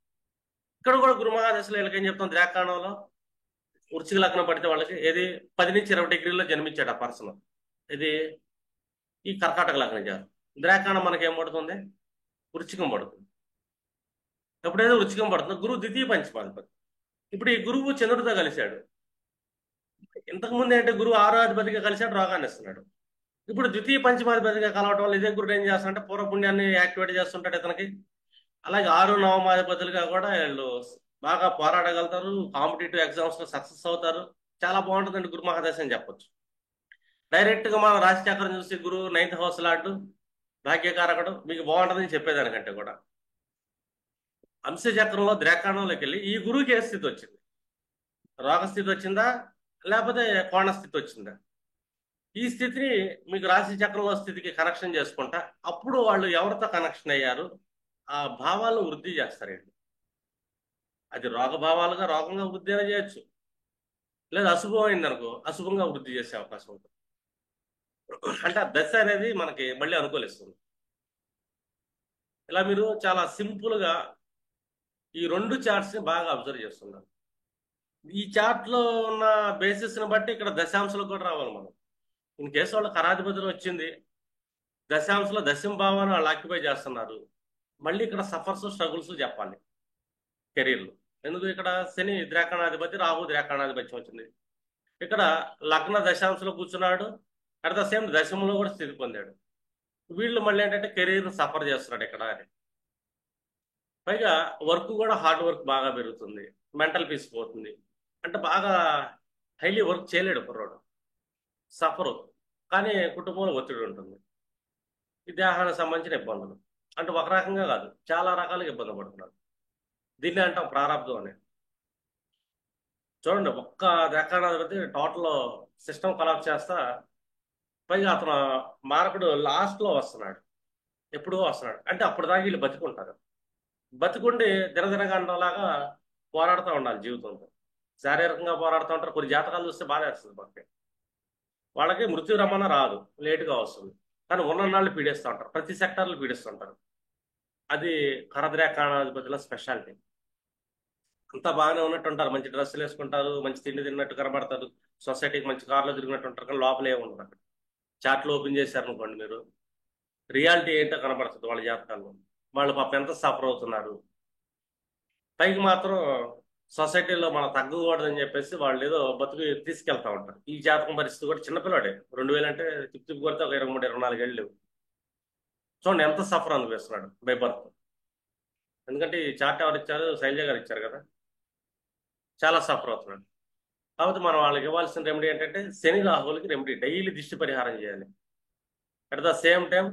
ఇక్కడ కూడా గురు మహాదశలో వీళ్ళకి ఏం చెప్తాం, ద్రేకాణంలో వృశ్చిక లగ్నం పడితే వాళ్ళకి ఏది 10 నుంచి 20 degrees జన్మించాడు ఆ పర్సన్. ఇది ఈ కర్కాటక లగ్నం చేయాలి. ద్రేకాణం మనకి ఏం పడుతుంది, వృశ్చికం పడుతుంది. ఎప్పుడైతే వృశ్చికం పడుతుందో గురువు ద్వితీయ పంచమాధిపతి. ఇప్పుడు ఈ గురువు చంద్రుడితో కలిశాడు. ఇంతకుముందు ఏంటంటే గురువు 6వ అధిపతిగా కలిశాడు, రోగాన్ని ఇస్తున్నాడు. ఇప్పుడు ద్వితీయ పంచమాధిపతిగా కలవటం వల్ల ఇదే గురుడు ఏం చేస్తాడంటే పూర్వపుణ్యాన్ని యాక్టివేట్ చేస్తుంటాడు ఇతనికి. అలాగే 6, 9వ కూడా వీళ్ళు బాగా పోరాడగలుగుతారు, కాంపిటేటివ్ ఎగ్జామ్స్ లో సక్సెస్ అవుతారు. చాలా బాగుంటుందండి గురు మహాదశ అని చెప్పొచ్చు. డైరెక్ట్ గా మనం రాశి చక్రం చూసి గురువు 9th హౌస్ లాంటి భాగ్యకారకుడు మీకు బాగుంటుందని చెప్పేదానికంటే కూడా అంశ చక్రంలో ద్రేకాణంలోకి వెళ్ళి ఈ గురువుకి ఏ స్థితి వచ్చింది, రోగస్థితి వచ్చిందా లేకపోతే కోణ స్థితి వచ్చిందా, ఈ స్థితిని మీకు రాశి చక్రంలో స్థితికి కనెక్షన్ చేసుకుంటా అప్పుడు వాళ్ళు ఎవరితో కనెక్షన్ అయ్యారు ఆ భావాలను వృద్ధి చేస్తారండి. అది రోగభావాలుగా రోగంగా వృద్ధి అయినా చేయొచ్చు, లేదా అశుభం అయిందనుకో అశుభంగా వృద్ధి చేసే అవకాశం ఉంటుంది. అంటే ఆ దశ అనేది మనకి మళ్ళీ అనుకూలిస్తుంది. ఇలా మీరు చాలా సింపుల్ గా ఈ రెండు చార్ట్స్ ని బాగా అబ్జర్వ్ చేస్తున్నారు. ఈ చార్ట్ లో ఉన్న బేసిస్ ని బట్టి ఇక్కడ దశాంశాలకు కూడా రావాలి మనం. ఇన్ కేసు వాళ్ళ కరాధిపతిని వచ్చింది, దశాంశంలో దశమ భావాన్ని వాళ్ళు ఆక్యుపై చేస్తున్నారు, మళ్ళీ ఇక్కడ సఫర్స్ స్ట్రగుల్స్ చెప్పాలి కెరీర్లో. ఎందుకు ఇక్కడ శని ద్రేకాణాధిపతి, రాహు ద్రేకాణాధిపత్యం వచ్చింది. ఇక్కడ లగ్న దశాంశంలో కూర్చున్నాడు, అట్ ద సేమ్ దశమంలో కూడా స్థితి పొందాడు. వీళ్ళు మళ్ళీ ఏంటంటే కెరీర్ సఫర్ చేస్తున్నాడు ఇక్కడ అని. పైగా వర్క్ కూడా హార్డ్ వర్క్ బాగా పెరుగుతుంది, మెంటల్ పీస్ పోతుంది. అంటే బాగా హైలీ వర్క్ చేయలేడు కుర్రోడు, సఫరు. కానీ కుటుంబంలో ఒత్తిడి ఉంటుంది, ఈ దేహానికి సంబంధించిన ఇబ్బందులు. అంటే ఒక రకంగా కాదు, చాలా రకాలుగా ఇబ్బంది పడుతున్నాడు. దీన్ని అంటాం ప్రారంధం అని. చూడండి, ఒక్క దేకాణాధిపతి టోటల్ సిస్టమ్ కొలాప్స్ చేస్తా, పైగా అతను మారకుడు లాస్ట్ లో వస్తున్నాడు, ఎప్పుడో వస్తున్నాడు. అంటే అప్పుడు దాకా వీళ్ళు బతికుంటారు, బతికుండి దినదినగండంలాగా పోరాడుతూ ఉండాలి జీవితంతో. శారీరకంగా పోరాడుతూ ఉంటారు. కొన్ని జాతకాలు చూస్తే బాధ వేస్తుంది మనకి. వాళ్ళకి మృత్యు రమణ రాదు, లేటుగా వస్తుంది, కానీ ఉన్ననాళ్ళు పీడిస్తూ ఉంటారు, ప్రతి సెక్టార్లు పీడిస్తుంటారు. అది కరద్రేకాణాధిపతిలో స్పెషాలిటీ. అంతా బాగానే ఉన్నట్టు ఉంటారు, మంచి డ్రెస్సులు వేసుకుంటారు, మంచి తిండి తిన్నట్టు కనబడతారు, సొసైటీకి మంచి కార్లో తిరిగినట్టు ఉంటారు, కానీ లోపల ఏముండదు. అక్కడ చాట్లు ఓపెన్ చేశారనుకోండి మీరు, రియాలిటీ ఏంటో కనబడుతుంది వాళ్ళ జాతకాల్లో. వాళ్ళు పాపం ఎంత సఫర్ అవుతున్నారు. పైకి మాత్రం సొసైటీలో మనం తగ్గకూడదని చెప్పేసి వాళ్ళు ఏదో బతుకు తీసుకెళ్తా ఉంటారు. ఈ జాతకం పరిస్థితి కూడా చిన్నపిల్లాడే 2000 అంటే తిప్పి తిప్పి కొడితే ఒక 23 24 ఏళ్ళు. చూడండి ఎంత సఫర్ అనిపిస్తున్నాడు బై బర్త్. ఎందుకంటే ఈ చార్ట్ ఎవరు ఇచ్చారు? శైలజ గారు ఇచ్చారు కదా. చాలా సఫర్ అవుతున్నాడు. కాబట్టి మనం వాళ్ళకి ఇవ్వాల్సిన రెమెడీ ఏంటంటే శని రాహులకి రెమెడీ డైలీ దిష్టి పరిహారం చేయాలి. అట్ ద సేమ్ టైం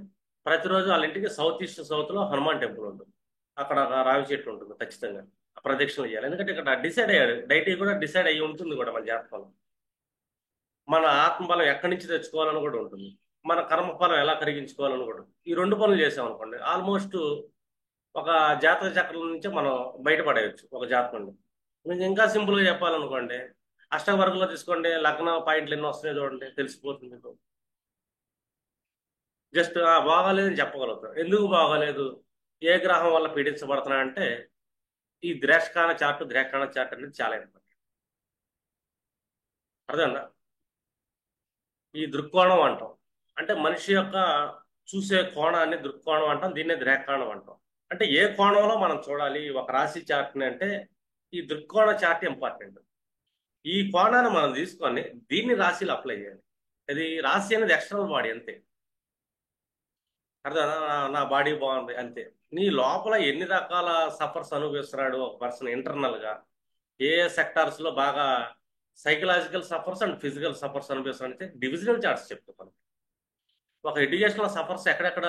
ప్రతిరోజు వాళ్ళ ఇంటికి సౌత్ ఈస్ట్ సౌత్ లో హనుమాన్ టెంపుల్ ఉంటుంది. అక్కడ ఒక రావి చెట్టు ఉంటుంది ఖచ్చితంగా. ఆ ప్రదక్షిణలు చేయాలి. ఎందుకంటే ఇక్కడ డిసైడ్ అయ్యాడు, డైటీ కూడా డిసైడ్ అయ్యి ఉంటుంది కూడా మన జాతకంలో. మన ఆత్మబలం ఎక్కడి నుంచి తెచ్చుకోవాలని కూడా ఉంటుంది. మన కర్మఫలం ఎలా కరిగించుకోవాలని కూడా ఉంటుంది. ఈ రెండు పనులు చేసాం అనుకోండి ఆల్మోస్ట్ ఒక జాతక చక్రం నుంచి మనం బయటపడేయచ్చు ఒక జాతకం. మీకు ఇంకా సింపుల్ గా చెప్పాలనుకోండి అష్టవర్గంలో తీసుకోండి, లగ్న పాయింట్లు ఎన్ని వస్తున్నాయో చూడండి తెలిసిపోతుంది మీకు. జస్ట్ బాగాలేదని చెప్పగలుగుతాం. ఎందుకు బాగాలేదు, ఏ గ్రహం వల్ల పీడించబడుతున్నా అంటే ఈ ద్రాక్షాణ చార్ట్ అనేది చాలా ఇంపార్టెంట్. అర్థందా? ఈ దృక్కోణం అంటాం. అంటే మనిషి యొక్క చూసే కోణాన్ని దృక్కోణం అంటాం, దీన్నే ద్రాక్షాణం అంటాం. అంటే ఏ కోణంలో మనం చూడాలి ఒక రాశి చార్ట్ని అంటే ఈ దృక్కోణ చార్ట్ ఇంపార్టెంట్. ఈ కోణాన్ని మనం తీసుకొని దీన్ని రాశిలో అప్లై చేయాలి. అది రాశి అనేది ఎక్స్టర్నల్ బాడీ అంతే. అర్థం, నా బాడీ బాగుంది అంతే. నీ లోపల ఎన్ని రకాల సఫర్స్ అనుభవిస్తున్నాడు ఒక పర్సన్ ఇంటర్నల్ గా, ఏ సెక్టార్స్ లో బాగా psychological suffers and physical suffers అనుభవిస్తున్నాడు అంటే డివిజనల్ చార్ట్స్ చెప్తాను. ఒక ఎడ్యుకేషనల్ సఫర్స్ ఎక్కడెక్కడ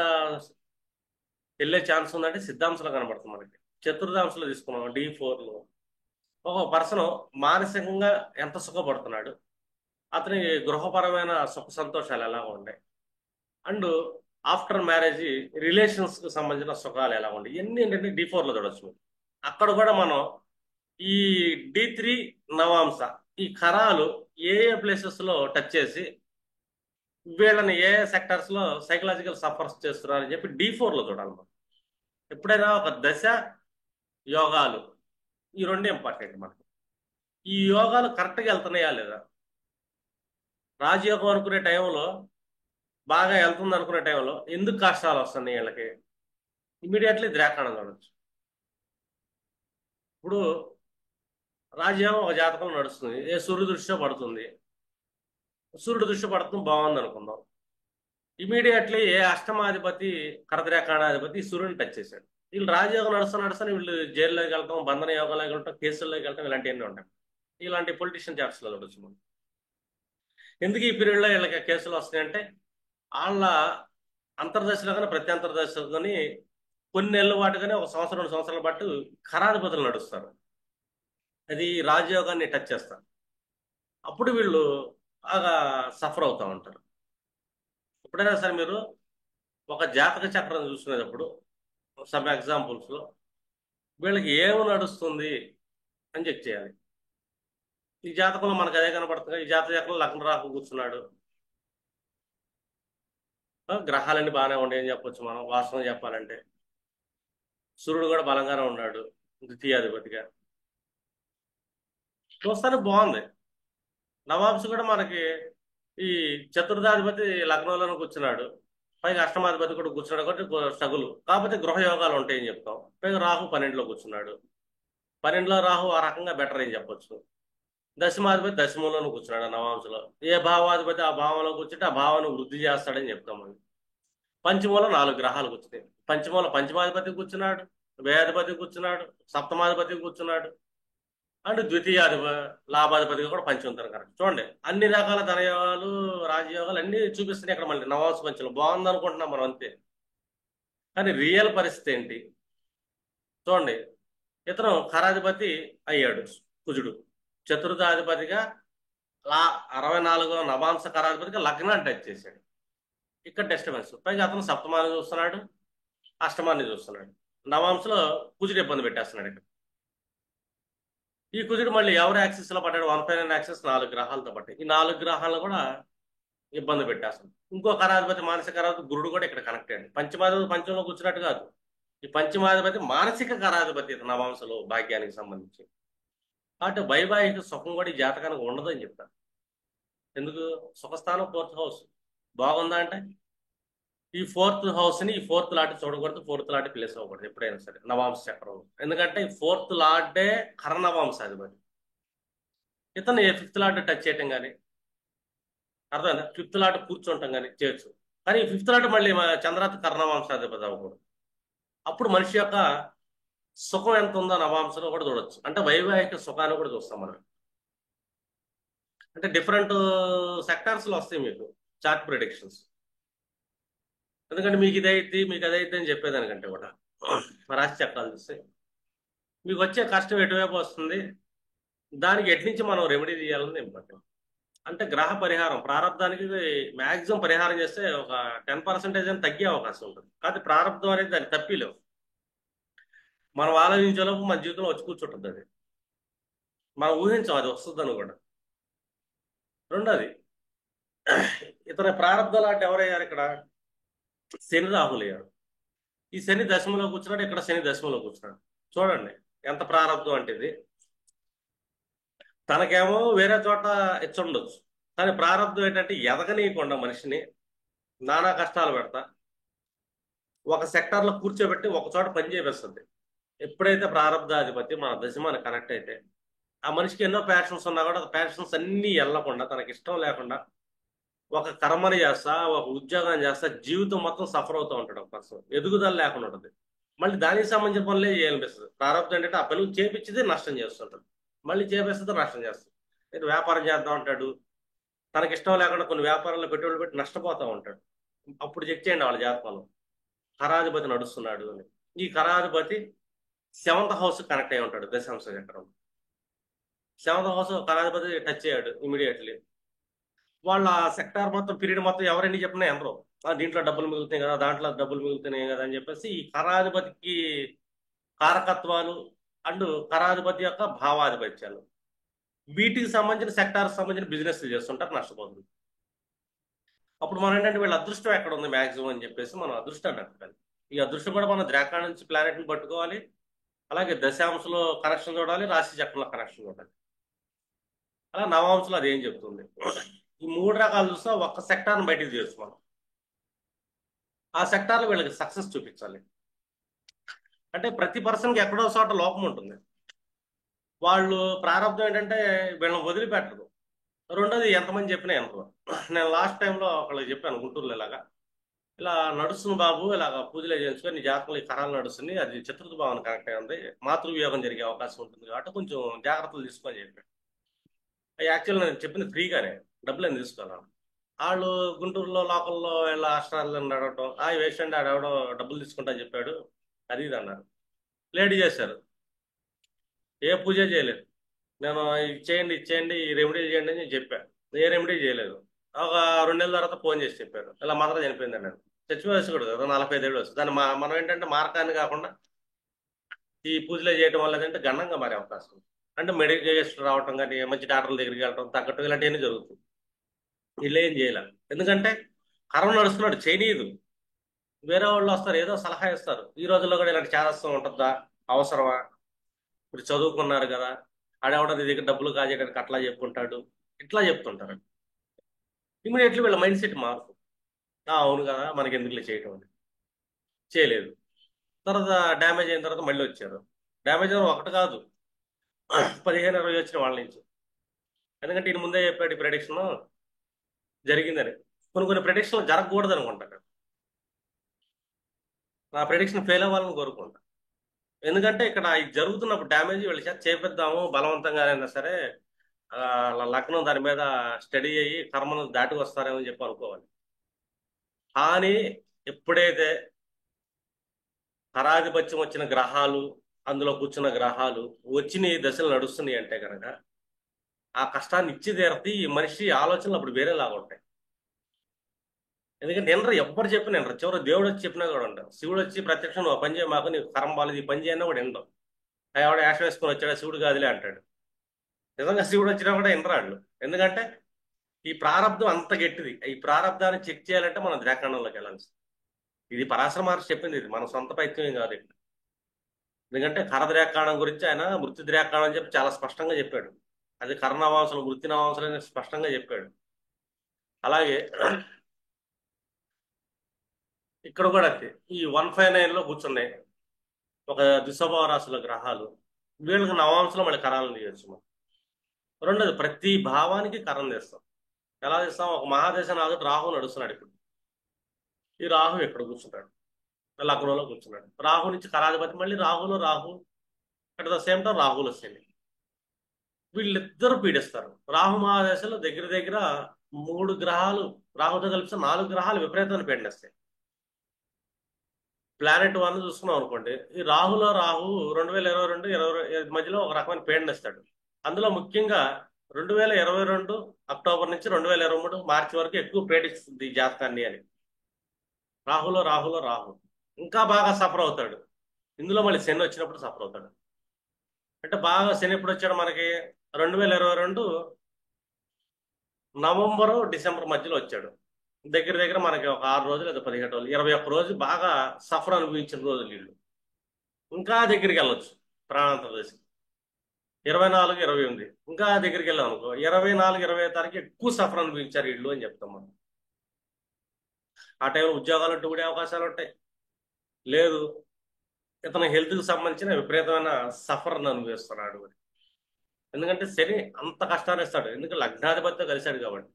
వెళ్ళే ఛాన్స్ ఉందంటే సిద్ధాంశంలో కనబడుతుంది మనకి. చతుర్థాంశంలో తీసుకున్నాం D4లో ఒక పర్సన్ మానసికంగా ఎంత సుఖపడుతున్నాడు, అతని గృహపరమైన సుఖ సంతోషాలు ఎలా ఉన్నాయి, అండ్ ఆఫ్టర్ మ్యారేజ్ రిలేషన్స్ కు సంబంధించిన సుఖాలు ఎలా ఉన్నాయి, ఇవన్నీ ఏంటంటే D4లో చూడొచ్చు. అక్కడ కూడా మనం ఈ D3 నవాంశ ఈ ఖరాలు ఏ ఏ ప్లేసెస్ లో టచ్ చేసి వీళ్ళని ఏ సెక్టర్స్ లో సైకలాజికల్ సఫర్స్ చేస్తున్నారని చెప్పి D4లో చూడాలి మనం. ఎప్పుడైనా ఒక దశ యోగాలు ఈ రెండు ఇంపార్టెంట్ మనకి. ఈ యోగాలు కరెక్ట్గా వెళ్తున్నాయా లేదా, రాజయోగం అనుకునే టైంలో బాగా వెళ్తుంది అనుకునే టైంలో ఎందుకు కష్టాలు వస్తున్నాయి వీళ్ళకి, ఇమీడియట్లీ ద్రాక్షాణం చూడొచ్చు. ఇప్పుడు రాజయోగం ఒక జాతకంలో నడుస్తుంది, ఏ సూర్యుడు దృష్టిలో పడుతుంది, సూర్యుడు దృష్టి పడుతుంది బాగుంది అనుకుందాం. ఇమీడియట్లీ ఏ అష్టమాధిపతి కరద్రేఖాణాధిపతి సూర్యుని టచ్ చేశాడు. వీళ్ళు రాజయోగం నడుస్తాను వీళ్ళు జైల్లోకి వెళ్తాం, బంధన యోగంలోకి వెళ్తాం, కేసుల్లోకి వెళ్తాం, ఇలాంటివన్నీ ఉంటాయి. ఇలాంటి పొలిటీషియన్ చార్ట్స్లో చూడొచ్చు మనం. ఎందుకు ఈ పీరియడ్లో వీళ్ళకి కేసులు వస్తాయంటే వాళ్ళ అంతర్దశలో కానీ ప్రత్యంతర్దశలో కానీ కొన్ని నెలల పాటు కానీ ఒక సంవత్సరం 2 సంవత్సరాల పాటు ఖరాధిపతులు నడుస్తారు. అది రాజయోగాన్ని టచ్ చేస్తారు. అప్పుడు వీళ్ళు బాగా సఫర్ అవుతూ ఉంటారు. ఎప్పుడైనా సరే మీరు ఒక జాతక చక్రం చూసుకునేటప్పుడు సమ్ ఎగ్జాంపుల్స్లో వీళ్ళకి ఏమి నడుస్తుంది అని చెక్ చేయాలి. ఈ జాతకంలో మనకు అదే కనపడుతుంది. ఈ జాతక చక్రంలో లగ్న రాహు కూర్చున్నాడు, గ్రహాలన్నీ బాగానే ఉండేయని చెప్పొచ్చు మనం వాస్తవం చెప్పాలంటే. సూర్యుడు కూడా బలంగానే ఉన్నాడు ద్వితీయాధిపతిగా, చూస్తానికి బాగుంది. నవాంశ కూడా మనకి ఈ చతుర్థాధిపతి లగ్నంలోనే కూర్చున్నాడు, పైగా అష్టమాధిపతి కూడా కూర్చున్నాడు కాబట్టి స్ట్రగుల్. కాకపోతే గృహయోగాలు ఉంటాయని చెప్తాం. పైగా రాహు 12లో కూర్చున్నాడు, 12లో రాహు ఆ రకంగా బెటర్ అని చెప్పొచ్చు. దశమాధిపతి దశమంలోనూ కూర్చున్నాడు నవాంశలో. ఏ భావాధిపతి ఆ భావంలో కూర్చుంటే ఆ భావాన్ని వృద్ధి చేస్తాడని చెప్తాం మనం. పంచమంలో 4 గ్రహాలు కూర్చున్నాయి. పంచమంలో పంచమాధిపతి కూర్చున్నాడు, వ్యయాధిపతి కూర్చున్నాడు, సప్తమాధిపతి కూర్చున్నాడు, అండ్ లాభాధిపతిగా కూడా పంచమంతో కరెక్ట్. చూడండి అన్ని రకాల ధనయోగాలు రాజయోగాలు అన్ని చూపిస్తున్నాయి ఇక్కడ. మళ్ళీ నవాంశ పంచంలో బాగుంది అనుకుంటున్నాం మనం అంతే, కానీ రియల్ పరిస్థితి ఏంటి చూడండి. ఇతను ఖరాధిపతి అయ్యాడు కుజుడు, చతుర్థాధిపతిగా 64వ నవాంశ ఖరాధిపతిగా లగ్నాన్ని టచ్ చేశాడు. ఇక్కడ డిస్టర్బెన్స్. పైగా అతను సప్తమాన్ని చూస్తున్నాడు, అష్టమాన్ని చూస్తున్నాడు. నవాంశలో కుజుడు ఇబ్బంది పెట్టేస్తున్నాడు ఇక్కడ. ఈ కుజుడు మళ్ళీ ఎవరి యాక్సిస్ లో పడ్డాడు? 159 యాక్సిస్ 4 గ్రహాలతో పట్టాయి. ఈ 4 గ్రహాలను కూడా ఇబ్బంది పెట్టేస్తుంది. ఇంకో ఖరాధిపతి మానసిక ఖరాధిపతి గురుడు కూడా ఇక్కడ కనెక్ట్ అయ్యాడు. పంచమాధిపతి పంచంలో కూర్చున్నట్టు కాదు, ఈ పంచమాధిపతి మానసిక ఖరాధిపతి నవాంశలో భాగ్యానికి సంబంధించి. కాబట్టి వైవాహిక సుఖం కూడా ఈ జాతకానికి ఉండదు అని చెప్తారు. ఎందుకు? సుఖస్థానం 4th హౌస్ బాగుందా అంటే ఈ ఫోర్త్ హౌస్ ని ఈ ఫోర్త్ లాట్ చూడకూడదు, ఫోర్త్ లాట్ ప్లేస్ అవ్వకూడదు ఎప్పుడైనా సరే నవాంశ చక్రంలో. ఎందుకంటే ఈ ఫోర్త్ లాటే కర్ణవాంశాధిపతి. ఇతను ఫిఫ్త్ లాట్ టచ్ చేయటం కానీ, అర్థమైందా, ఫిఫ్త్ లాట్ కూర్చుంటాం కానీ చేయొచ్చు. కానీ ఫిఫ్త్ లాట్ మళ్ళీ చంద్రాత్ కర్ణవాంశాధిపతి అవ్వకూడదు. అప్పుడు మనిషి యొక్క సుఖం ఎంత ఉందో నవాంశలో కూడా చూడొచ్చు. అంటే వైవాహిక సుఖాన్ని కూడా చూస్తాం మనం. అంటే డిఫరెంట్ సెక్టార్స్ లో వస్తాయి మీకు చార్ట్ ప్రిడిక్షన్స్. ఎందుకంటే మీకు ఇదైతే మీకు అదైతే అని చెప్పేదానికంటే కూడా రాశి చక్రాలు చూస్తే మీకు వచ్చే కష్టం ఎటువైపు వస్తుంది, దానికి ఎట్నుంచి మనం రెమెడీ చేయాలని ఇంపార్టెంట్. అంటే గ్రహ పరిహారం ప్రారంధానికి మాక్సిమం పరిహారం చేస్తే ఒక 10% అని తగ్గే అవకాశం ఉంటుంది. కాదు ప్రారంధం అనేది దాన్ని తప్పిలేవు. మనం ఆలోచించేలోపు మన జీవితంలో వచ్చి కూర్చుంటుంది అది. మనం ఊహించాం అది వస్తుందని కూడా. రెండోది, ఇతని ప్రారంధాలు అంటే ఎవరయ్యారు ఇక్కడ? శని రాహులు అయ్యారు. ఈ శని దశమలో కూర్చున్నాడు, ఇక్కడ శని దశమలో కూర్చున్నాడు. చూడండి ఎంత ప్రారంధం అంటే ఇది. తనకేమో వేరే చోట ఇచ్చుండొచ్చు, కానీ ప్రారంధం ఏంటంటే ఎదగనీయకుండా మనిషిని నానా కష్టాలు పెడతా ఒక సెక్టార్లో కూర్చోబెట్టి ఒక చోట పని చేపిస్తుంది. ఎప్పుడైతే ప్రారంధాధిపతి మన దశమాన కనెక్ట్ అయితే ఆ మనిషికి ఎన్నో ప్యాషన్స్ ఉన్నా కూడా ప్యాషన్స్ అన్నీ వెళ్ళకుండా తనకి ఇష్టం లేకుండా ఒక కర్మని చేస్తా, ఒక ఉద్యోగం చేస్తా, జీవితం మొత్తం సఫర్ అవుతూ ఉంటాడు. ఒక పర్సన్ ఎదుగుదల లేకుండా ఉంటుంది. మళ్ళీ దానికి సంబంధించిన పనులే చేయాలనిపిస్తుంది. ప్రారంభం ఏంటంటే ఆ పనులు చేపించేది నష్టం చేస్తుంటాడు, మళ్ళీ చేపిస్తుంది నష్టం చేస్తుంది. నేను వ్యాపారం చేద్దాం అంటాడు, తనకి ఇష్టం లేకుండా కొన్ని వ్యాపారాల్లో పెట్టుబడులు పెట్టి నష్టపోతూ ఉంటాడు. అప్పుడు చెక్ చేయండి వాళ్ళ జాతకంలో కరాధిపతి నడుస్తున్నాడు అని. ఈ కరాధిపతి సెవెంత్ హౌస్ కనెక్ట్ అయి ఉంటాడు దశాంశ చక్రం. సెవెంత్ హౌస్ కరాధిపతి టచ్ అయ్యాడు ఇమీడియట్లీ. వాళ్ళ సెక్టార్ మొత్తం పీరియడ్ మొత్తం ఎవరైనా చెప్పినా ఎందరో దీంట్లో డబ్బులు మిగులుతాయి కదా, దాంట్లో డబ్బులు మిగులుతున్నాయి కదా అని చెప్పేసి ఈ కరాధిపతికి కారకత్వాలు అండ్ కరాధిపతి యొక్క భావాధిపత్యాలు వీటికి సంబంధించిన సెక్టార్కి సంబంధించిన బిజినెస్ చేస్తుంటారు, నష్టపోతుంది. అప్పుడు మనం ఏంటంటే వీళ్ళ అదృష్టం ఎక్కడ ఉంది మ్యాక్సిమం అని చెప్పేసి మనం అదృష్టాన్ని ఎక్కాలి. ఈ అదృష్టం కూడా మనం ద్రాకాణ నుంచి ప్లానెట్ని పట్టుకోవాలి, అలాగే దశాంశలో కనెక్షన్ చూడాలి, రాశి చక్రంలో కనెక్షన్ చూడాలి. అలా నవాంశలో అది ఏం చెప్తుంది. ఈ మూడు రకాలు చూస్తా ఒక్క సెక్టార్ని బయటికి చేయొచ్చు మనం. ఆ సెక్టార్లో వీళ్ళకి సక్సెస్ చూపించాలి. అంటే ప్రతి పర్సన్కి ఎక్కడో చోట లోపం ఉంటుంది. వాళ్ళు ప్రారంభం ఏంటంటే వీళ్ళని వదిలిపెట్టరు. రెండోది ఎంతమంది చెప్పినా ఎంతో. నేను లాస్ట్ టైంలో ఒకళ్ళకి చెప్పాను గుంటూరులో ఇలా నడుస్తుంది బాబు, ఇలాగ పూజలు చేయించుకొని నీ జాతకంలో ఈ కరాలు నడుస్తుంది, అది చతుర్థ భావన కరెక్ట్ ఉంది, మాతృవియోగం జరిగే అవకాశం ఉంటుంది కాబట్టి కొంచెం జాగ్రత్తలు తీసుకొని చెప్పాను. యాక్చువల్ నేను చెప్పింది ఫ్రీగానే, డబ్బులు ఏం తీసుకోవాలి. వాళ్ళు గుంటూరులో లోకల్లో వీళ్ళ అష్టాలను నడవటం, వేసండి ఆడెవడో డబ్బులు తీసుకుంటా చెప్పాడు అది ఇది అన్నారు. లేట్ చేశారు, ఏ పూజ చేయలేదు. నేను ఇచ్చేయండి ఇచ్చేయండి ఈ రెమెడీ చేయండి అని చెప్పాను, ఏ రెమెడీ చేయలేదు. ఒక 2 నెలల తర్వాత ఫోన్ చేసి చెప్పారు ఇలా మాత్రం చనిపోయిందండి అని. చచ్చిన వయసు కూడా కదా, 45 ఏళ్ళు వస్తుంది. దాన్ని మనం ఏంటంటే మార్కాన్ని కాకుండా ఈ పూజలు చేయడం వల్ల ఏంటంటే గణంగా మారే అవకాశం ఉంది. అంటే మెడికేషన్ రావటం కానీ, మంచి డాక్టర్ల దగ్గరికి వెళ్ళటం తగ్గట్టు ఇలాంటివన్నీ జరుగుతుంది. వీళ్ళు ఏం చేయలే, ఎందుకంటే కరం నడుస్తున్నాడు చేయనీయదు. వేరే వాళ్ళు వస్తారు ఏదో సలహా ఇస్తారు. ఈ రోజుల్లో కూడా ఇలాంటి చేదస్తం ఉంటుందా, అవసరమా, ఇప్పుడు చదువుకున్నారు కదా, ఆడేవాడ నీ దగ్గర డబ్బులు కాజేయడానికి అట్లా చెప్పుకుంటాడు, ఇట్లా చెప్తుంటారు. ఇమీడియట్లీ వీళ్ళ మైండ్ సెట్ మారుతుంది. అవును కదా మనకి ఎందుకు చేయటం అని చేయలేదు. తర్వాత డ్యామేజ్ అయిన తర్వాత మళ్ళీ వచ్చారు. డ్యామేజ్ అయిన ఒకటి కాదు 15-20 వచ్చిన వాళ్ళ నుంచి. ఎందుకంటే ఈయన ముందే చెప్పాడు ఈ ప్రెడిక్షన్ జరిగిందని. కొన్ని కొన్ని ప్రెడిక్షన్లు జరగకూడదు అనుకుంటాను. నా ప్రెడిక్షన్ ఫెయిల్ అవ్వాలని కోరుకుంటా. ఎందుకంటే ఇక్కడ ఇది జరుగుతున్నప్పుడు డ్యామేజ్ వీళ్ళ చేత చేపిద్దాము బలవంతంగా అయినా సరే, లగ్నం దాని మీద స్టడీ అయ్యి కర్మను దాటి వస్తారేమో అని చెప్పి అనుకోవాలి. కానీ ఎప్పుడైతే కరాధిపత్యం వచ్చిన గ్రహాలు, అందులో కూర్చున్న గ్రహాలు వచ్చిన దశలు నడుస్తున్నాయి అంటే కనుక ఆ కష్టాన్ని ఇచ్చి తీరతి ఈ మనిషి ఆలోచనలు అప్పుడు వేరేలాగా ఉంటాయి. ఎందుకంటే నిన్నర ఎవ్వరు చెప్పిన నిన్నర చివరి దేవుడు వచ్చి చెప్పినా కూడా ఉంటారు. శివుడు వచ్చి ప్రత్యక్షం నువ్వు పని చేయ మాకు నీకు కరం బాలేదు ఈ పని చేయన్నా కూడా వినడం. ఎవడ యాషం వేసుకొని వచ్చాడు శివుడు కాదులే అంటాడు. నిజంగా శివుడు వచ్చినా కూడా వినరాళ్ళు. ఎందుకంటే ఈ ప్రారంధం అంత గట్టిది. ఈ ప్రారంధాన్ని చెక్ చేయాలంటే మనం ద్రాకాణంలోకి వెళ్ళాల్సి. ఇది పరాశర మహర్షి చెప్పింది, ఇది మన సొంత ప్రయత్నం కాదు ఇక్కడ. ఎందుకంటే కరద్రేకాణం గురించి ఆయన మృత్యుద్రేకాణం అని చెప్పి చాలా స్పష్టంగా చెప్పాడు. అది కర్ణవాంశలు మృత్యునవాంశలు అని స్పష్టంగా చెప్పాడు. అలాగే ఇక్కడ కూడా అంతే. ఈ 159 లో కూర్చున్నాయి ఒక దిశభావ రాశుల గ్రహాలు. వీళ్ళకి నవాంశలో మళ్ళీ కరాలను తీయచ్చు మనం. రెండోది, ప్రతి భావానికి కరం తీస్తాం. ఎలా తీస్తాం? ఒక మహాదశ నాదుడు రాహు నడుస్తున్నాడు ఇప్పుడు. ఈ రాహు ఎక్కడ కూర్చుంటాడు? లగ్నంలో కూర్చున్నాడు. రాహు నుంచి కరాధిపతి మళ్ళీ రాహులో Rahu, at the same time రాహులో శని. వీళ్ళిద్దరూ పీడిస్తారు. రాహు మహాదశలో దగ్గర దగ్గర 3 గ్రహాలు, రాహుతో కలిపితే 4 గ్రహాలు విపరీతమైన పీడనిస్తాయి. ప్లానెట్ 1 చూసుకున్నాం అనుకోండి, ఈ రాహులో రాహు 2022 20 మధ్యలో ఒక రకమైన పీడనిస్తాడు. అందులో ముఖ్యంగా 2022 అక్టోబర్ నుంచి 2023 మార్చి వరకు ఎక్కువ పీడిస్తుంది ఈ జాతకాన్ని అని. రాహులో రాహు ఇంకా బాగా సఫర్ అవుతాడు. ఇందులో మళ్ళీ శని వచ్చినప్పుడు సఫర్ అవుతాడు. అంటే బాగా శని ఎప్పుడు వచ్చాడు మనకి? 2022 నవంబరు డిసెంబర్ మధ్యలో వచ్చాడు. దగ్గర దగ్గర మనకి ఒక 6 రోజులు లేదా 17 రోజులు, 21 రోజు బాగా సఫర్ అనుభవించిన రోజులు వీళ్ళు. ఇంకా దగ్గరికి వెళ్ళొచ్చు ప్రాణాంతర దశ. 24 28 ఇంకా దగ్గరికి వెళ్ళాం అనుకో, 24 25 తారీఖు ఎక్కువ సఫర్ అనుభవించారు వీళ్ళు అని చెప్తాం మనం. ఆ టైంలో ఉద్యోగాలు ఊడే అవకాశాలు ఉంటాయి. లేదు, ఇతను హెల్త్కి సంబంధించిన విపరీతమైన సఫర్ అనుభవిస్తున్నాడు అని. ఎందుకంటే శని అంత కష్టాన్ని ఇస్తాడు, ఎందుకంటే లగ్నాధిపతితో కలిశాడు కాబట్టి.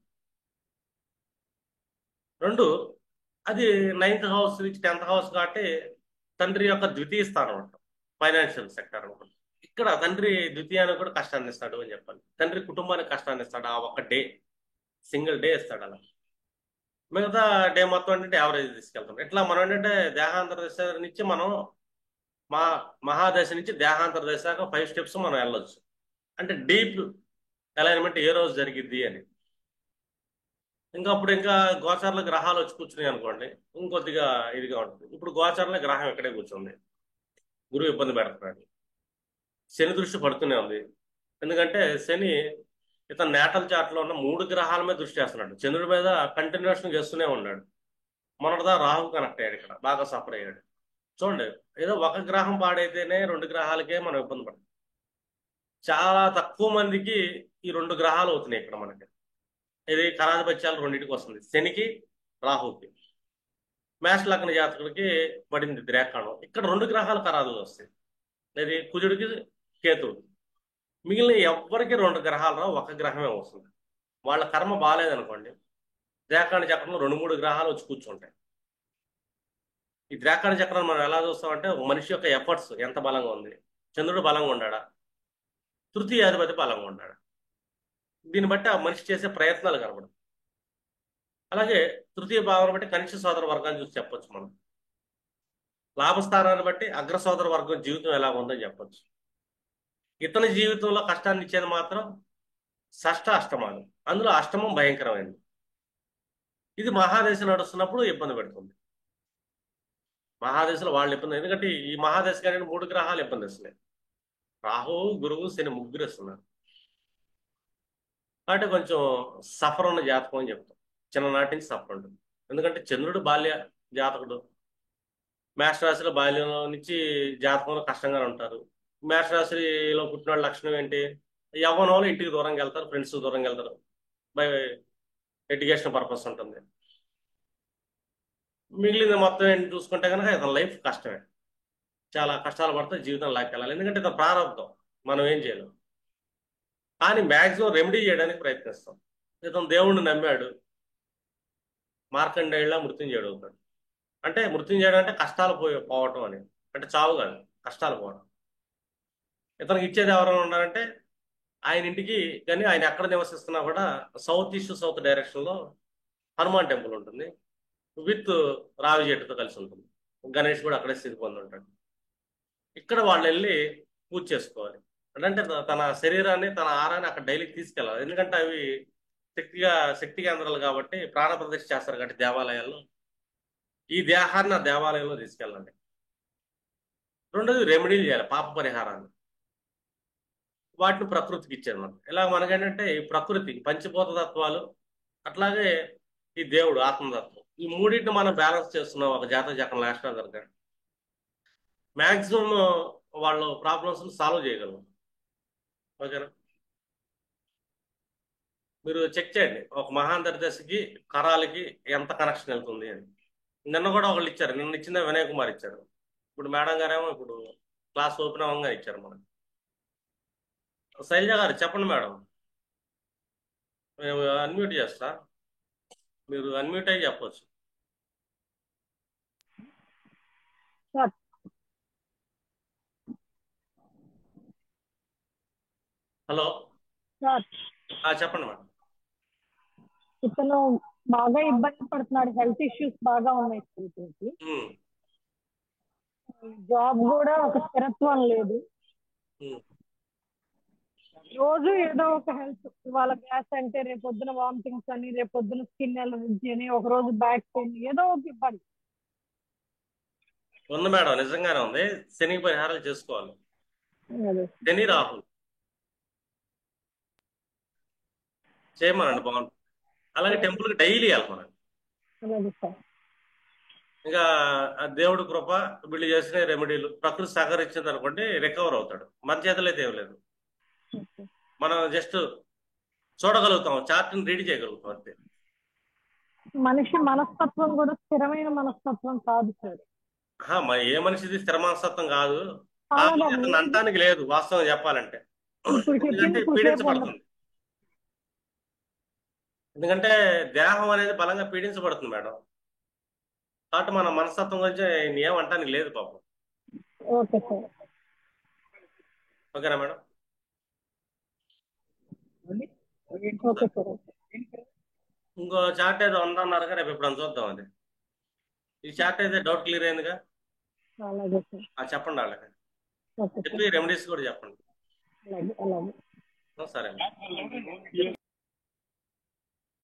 రెండు, అది 9th హౌస్ నుంచి 10th హౌస్ కాబట్టి తండ్రి యొక్క ద్వితీయ స్థానం అంటాం, ఫైనాన్షియల్ సెక్టర్ అనమాట. ఇక్కడ తండ్రి ద్వితీయానికి కూడా కష్టాన్ని ఇస్తాడు అని చెప్పాలి. తండ్రి కుటుంబానికి కష్టాన్ని ఇస్తాడు, ఆ ఒక్క డే, సింగిల్ డే ఇస్తాడు అలా. మిగతా డే మొత్తం ఏంటంటే యావరేజ్ తీసుకెళ్తాం. ఇట్లా మనం ఏంటంటే దేహాంతర దశ నుంచి మనం మా మహాదశ నుంచి దేహాంతర దశ దాకా 5 స్టెప్స్ మనం వెళ్ళొచ్చు. అంటే డీప్ అలైన్మెంట్ ఏ రోజు జరిగిద్ది అని. ఇంకా అప్పుడు ఇంకా గోచారంలో గ్రహాలు వచ్చి కూర్చున్నాయి అనుకోండి, ఇంకొద్దిగా ఇదిగా ఉంటుంది. ఇప్పుడు గోచారంలో గ్రహం ఎక్కడే కూర్చుంది, గురువు ఇబ్బంది పెడుతున్నాడు. శని దృష్టి పడుతూనే ఉంది. ఎందుకంటే శని ఇతను నేటల్ చాట్లో ఉన్న 3 గ్రహాల మీద దృష్టి చేస్తున్నాడు. చంద్రుడి మీద కంటిన్యూషన్ చేస్తూనే ఉన్నాడు. మొన్నటిదా రాహు కనెక్ట్ అయ్యాడు, ఇక్కడ బాగా సఫర్ అయ్యాడు. చూడండి, ఏదో ఒక గ్రహం పాడైతేనే 2 గ్రహాలకే మనం ఇబ్బంది పడతాం. చాలా తక్కువ మందికి ఈ 2 గ్రహాలు అవుతున్నాయి ఇక్కడ మనకి. ఇది కరాధిపత్యాలు రెండింటికి వస్తుంది, శనికి రాహుకి. మేష లగ్న జాతకులకి పడింది ద్రేకాణం. ఇక్కడ 2 గ్రహాలు కరాదులు వస్తాయి, ఇది కుజుడికి కేతువుకి. మిగిలిన ఎవ్వరికి 2 గ్రహాలు రావు, ఒక గ్రహమే వస్తుంది. వాళ్ళ కర్మ బాగాలేదనుకోండి, ద్రేకాణ చక్రంలో 2 3 గ్రహాలు వచ్చి కూర్చుంటాయి. ఈ ద్రేకాణ చక్రాన్ని మనం ఎలా చూస్తామంటే, ఒక మనిషి యొక్క ఎఫర్ట్స్ ఎంత బలంగా ఉంది, చంద్రుడు బలంగా ఉన్నాడా, తృతీయాధిపతి బలంగా ఉన్నాడా, దీన్ని బట్టి ఆ మనిషి చేసే ప్రయత్నాలు కనబడదు. అలాగే తృతీయ భావాన్ని బట్టి కనిష్ట సోదర వర్గాన్ని చూసి చెప్పొచ్చు మనం. లాభస్థానాన్ని బట్టి అగ్ర సోదర వర్గం జీవితం ఎలా ఉందని చెప్పొచ్చు. ఇతని జీవితంలో కష్టాన్ని ఇచ్చేది మాత్రం షష్ట అష్టమాలు, అందులో అష్టమం భయంకరమైనది. ఇది మహాదశ నడుస్తున్నప్పుడు ఇబ్బంది పెడుతుంది. మహాదశలో వాళ్ళు ఇబ్బంది, ఎందుకంటే ఈ మహాదశ కానీ 3 గ్రహాలు ఇబ్బంది వస్తున్నాయి. రాహు, గురువు, శని ముగ్గురు వస్తున్నారు. కాబట్టి కొంచెం సఫర్ ఉన్న జాతకం అని చెప్తాం. చిన్ననాటి నుంచి సఫర్ ఉంటుంది. ఎందుకంటే చంద్రుడు బాల్య జాతకుడు. మేష రాశిలో బాల్యంలో నుంచి జాతకంలో కష్టంగానే ఉంటారు. మేష రాశిలో పుట్టిన వాళ్ళ లక్షణం ఏంటి? యవ్వనంలో ఇంటికి దూరంగా వెళ్తారు, ఫ్రెండ్స్ దూరంగా వెళ్తారు, బై ఎడ్యుకేషన్ పర్పస్ ఉంటుంది. మిగిలింది మొత్తం ఏంటి చూసుకుంటే కనుక ఇతని లైఫ్ కష్టమే, చాలా కష్టాలు పడితే జీవితం లాక్కెళ్ళాలి. ఎందుకంటే ఇతను ప్రారంభం, మనం ఏం చేయలేం. కానీ మ్యాక్సిమం రెమెడీ చేయడానికి ప్రయత్నిస్తాం. ఇతను దేవుణ్ణి నమ్మాడు, మార్కండేయులా మృత్యుంజయుడు అవుతాడు. అంటే మృత్యుంజయుడు అంటే కష్టాలు పోవటం అని, అంటే చావు కాదు, కష్టాలు పోవడం. ఇతనికి ఇచ్చేది ఎవరైనా ఉన్నారంటే ఆయన ఇంటికి, కానీ ఆయన ఎక్కడ నివసిస్తున్నా కూడా సౌత్ ఈస్ట్ సౌత్ డైరెక్షన్లో హనుమాన్ టెంపుల్ ఉంటుంది, విత్ రావి చెట్టుతో కలిసి ఉంటుంది. గణేష్ కూడా అక్కడే స్థితి పొంది ఉంటాడు. ఇక్కడ వాళ్ళు వెళ్ళి పూజ చేసుకోవాలి. అంటే తన శరీరాన్ని, తన ఆహారాన్ని అక్కడ డైలీ తీసుకెళ్ళాలి. ఎందుకంటే అవి శక్తి కేంద్రాలు కాబట్టి, ప్రాణ ప్రతిష్ఠ చేస్తారు కాబట్టి దేవాలయాల్లో, ఈ దేహాన్ని ఆ దేవాలయంలో తీసుకెళ్ళాలి. రెండోది రెమెడీలు చేయాలి, పాప పరిహారాలు. వాటిని ప్రకృతికి ఇచ్చారు మనం. ఇలా మనకేంటంటే ఈ ప్రకృతి పంచభూత తత్వాలు, అట్లాగే ఈ దేవుడు ఆత్మతత్వం, ఈ మూడింటిని మనం బ్యాలెన్స్ చేస్తున్నాం ఒక జాతక చక్రం లాస్ట్ దగ్గర. మ్యాక్సిమం వాళ్ళు ప్రాబ్లమ్స్ సాల్వ్ చేయగలం. ఓకేనా? మీరు చెక్ చేయండి ఒక మహాంతర దశకి కరాలకి ఎంత కనెక్షన్ వెళ్తుంది అని. నిన్న కూడా ఒకళ్ళు ఇచ్చారు, నిన్న ఇచ్చిందే వినయ్ కుమార్ ఇచ్చారు. ఇప్పుడు మేడం గారేమో ఇప్పుడు క్లాస్ ఓపెన్ అవ్వగా ఇచ్చారు మనకి. శైలజ గారు చెప్పండి మేడం, మేము అన్మ్యూట్ చేస్తా, మీరు అన్మ్యూట్ అయ్యి చెప్పొచ్చు.
సార్
హలో,
సార్
చెప్పండి మేడం.
ఇతను బాగా ఇబ్బంది పడుతున్నాడు, హెల్త్ ఇష్యూస్ బాగా ఉన్నాయి సార్ ఇతనికి.
ఉమ్,
జాబ్ కూడా ఒక స్థిరత్వం లేదు.
ఉమ్.
రోజు ఏదో ఒక హెల్త్, ఇవాళ గ్యాస్ అంటే రేపొద్దున వామిటింగ్స్ అని, రేపొద్దున స్కిన్ ఎలర్జీ అని, ఒక రోజు బ్యాక్ పెయిన్, ఏదో ఒక ఇబ్బంది.
ఉంది మేడం, నిజంగానే ఉంది. శని పరిహారాలు చేసుకోవాలి.
అదే
శని రాహుల్ చేయమనండి, బాగుంటుంది. అలాగే టెంపుల్కి డైలీ వెళ్ళాలి మనం.
అదే సార్.
ఇంకా ఆ దేవుడి కృప, వీళ్ళు చేసిన రెమెడీలు, ప్రకృతి సహకరించింది అనుకోండి రికవర్ అవుతాడు. మన చేతులు అయితే ఏం లేదు, మనం జస్ట్ చూడగలుగుతాం, చార్ట్ని రీడ్ చేయగలుగుతాం అంతే.
మనిషి మనస్తత్వం కూడా స్థిరమైన మనస్తత్వం కాదు సార్.
ఏ మనిషిది స్థిర మనస్తత్వం కాదు,
అలాగా
కాకపోతే అతను అనటానికి లేదు వాస్తవం చెప్పాలంటే.
ఇప్పుడు
ఎందుకంటే
చెప్పింది కొద్దిసేపు ఉండదు.
పీడించబడుతుంది. ఎందుకంటే దేహం అనేది బలంగా పీడించబడుతుంది మేడం. కాబట్టి మన మనస్తత్వం గురించి ఏం అంటానికి లేదు పాపం.
Okay sir.
ఓకేనా మేడం?
Okay sir.
ఇంకో చార్ట్ ఏదో ఉందన్నారు రేపు ఎప్పుడు చూద్దాం అది. ఈ చార్ట్ అయితే డౌట్ క్లియర్ అయిందిగా.
అలాగే సార్.
చెప్పండి వాళ్ళకి,
ఓకే సార్.
చెప్పి రెమెడీస్ కూడా చెప్పండి.
అలాగే అలాగే.
సరే మేడం.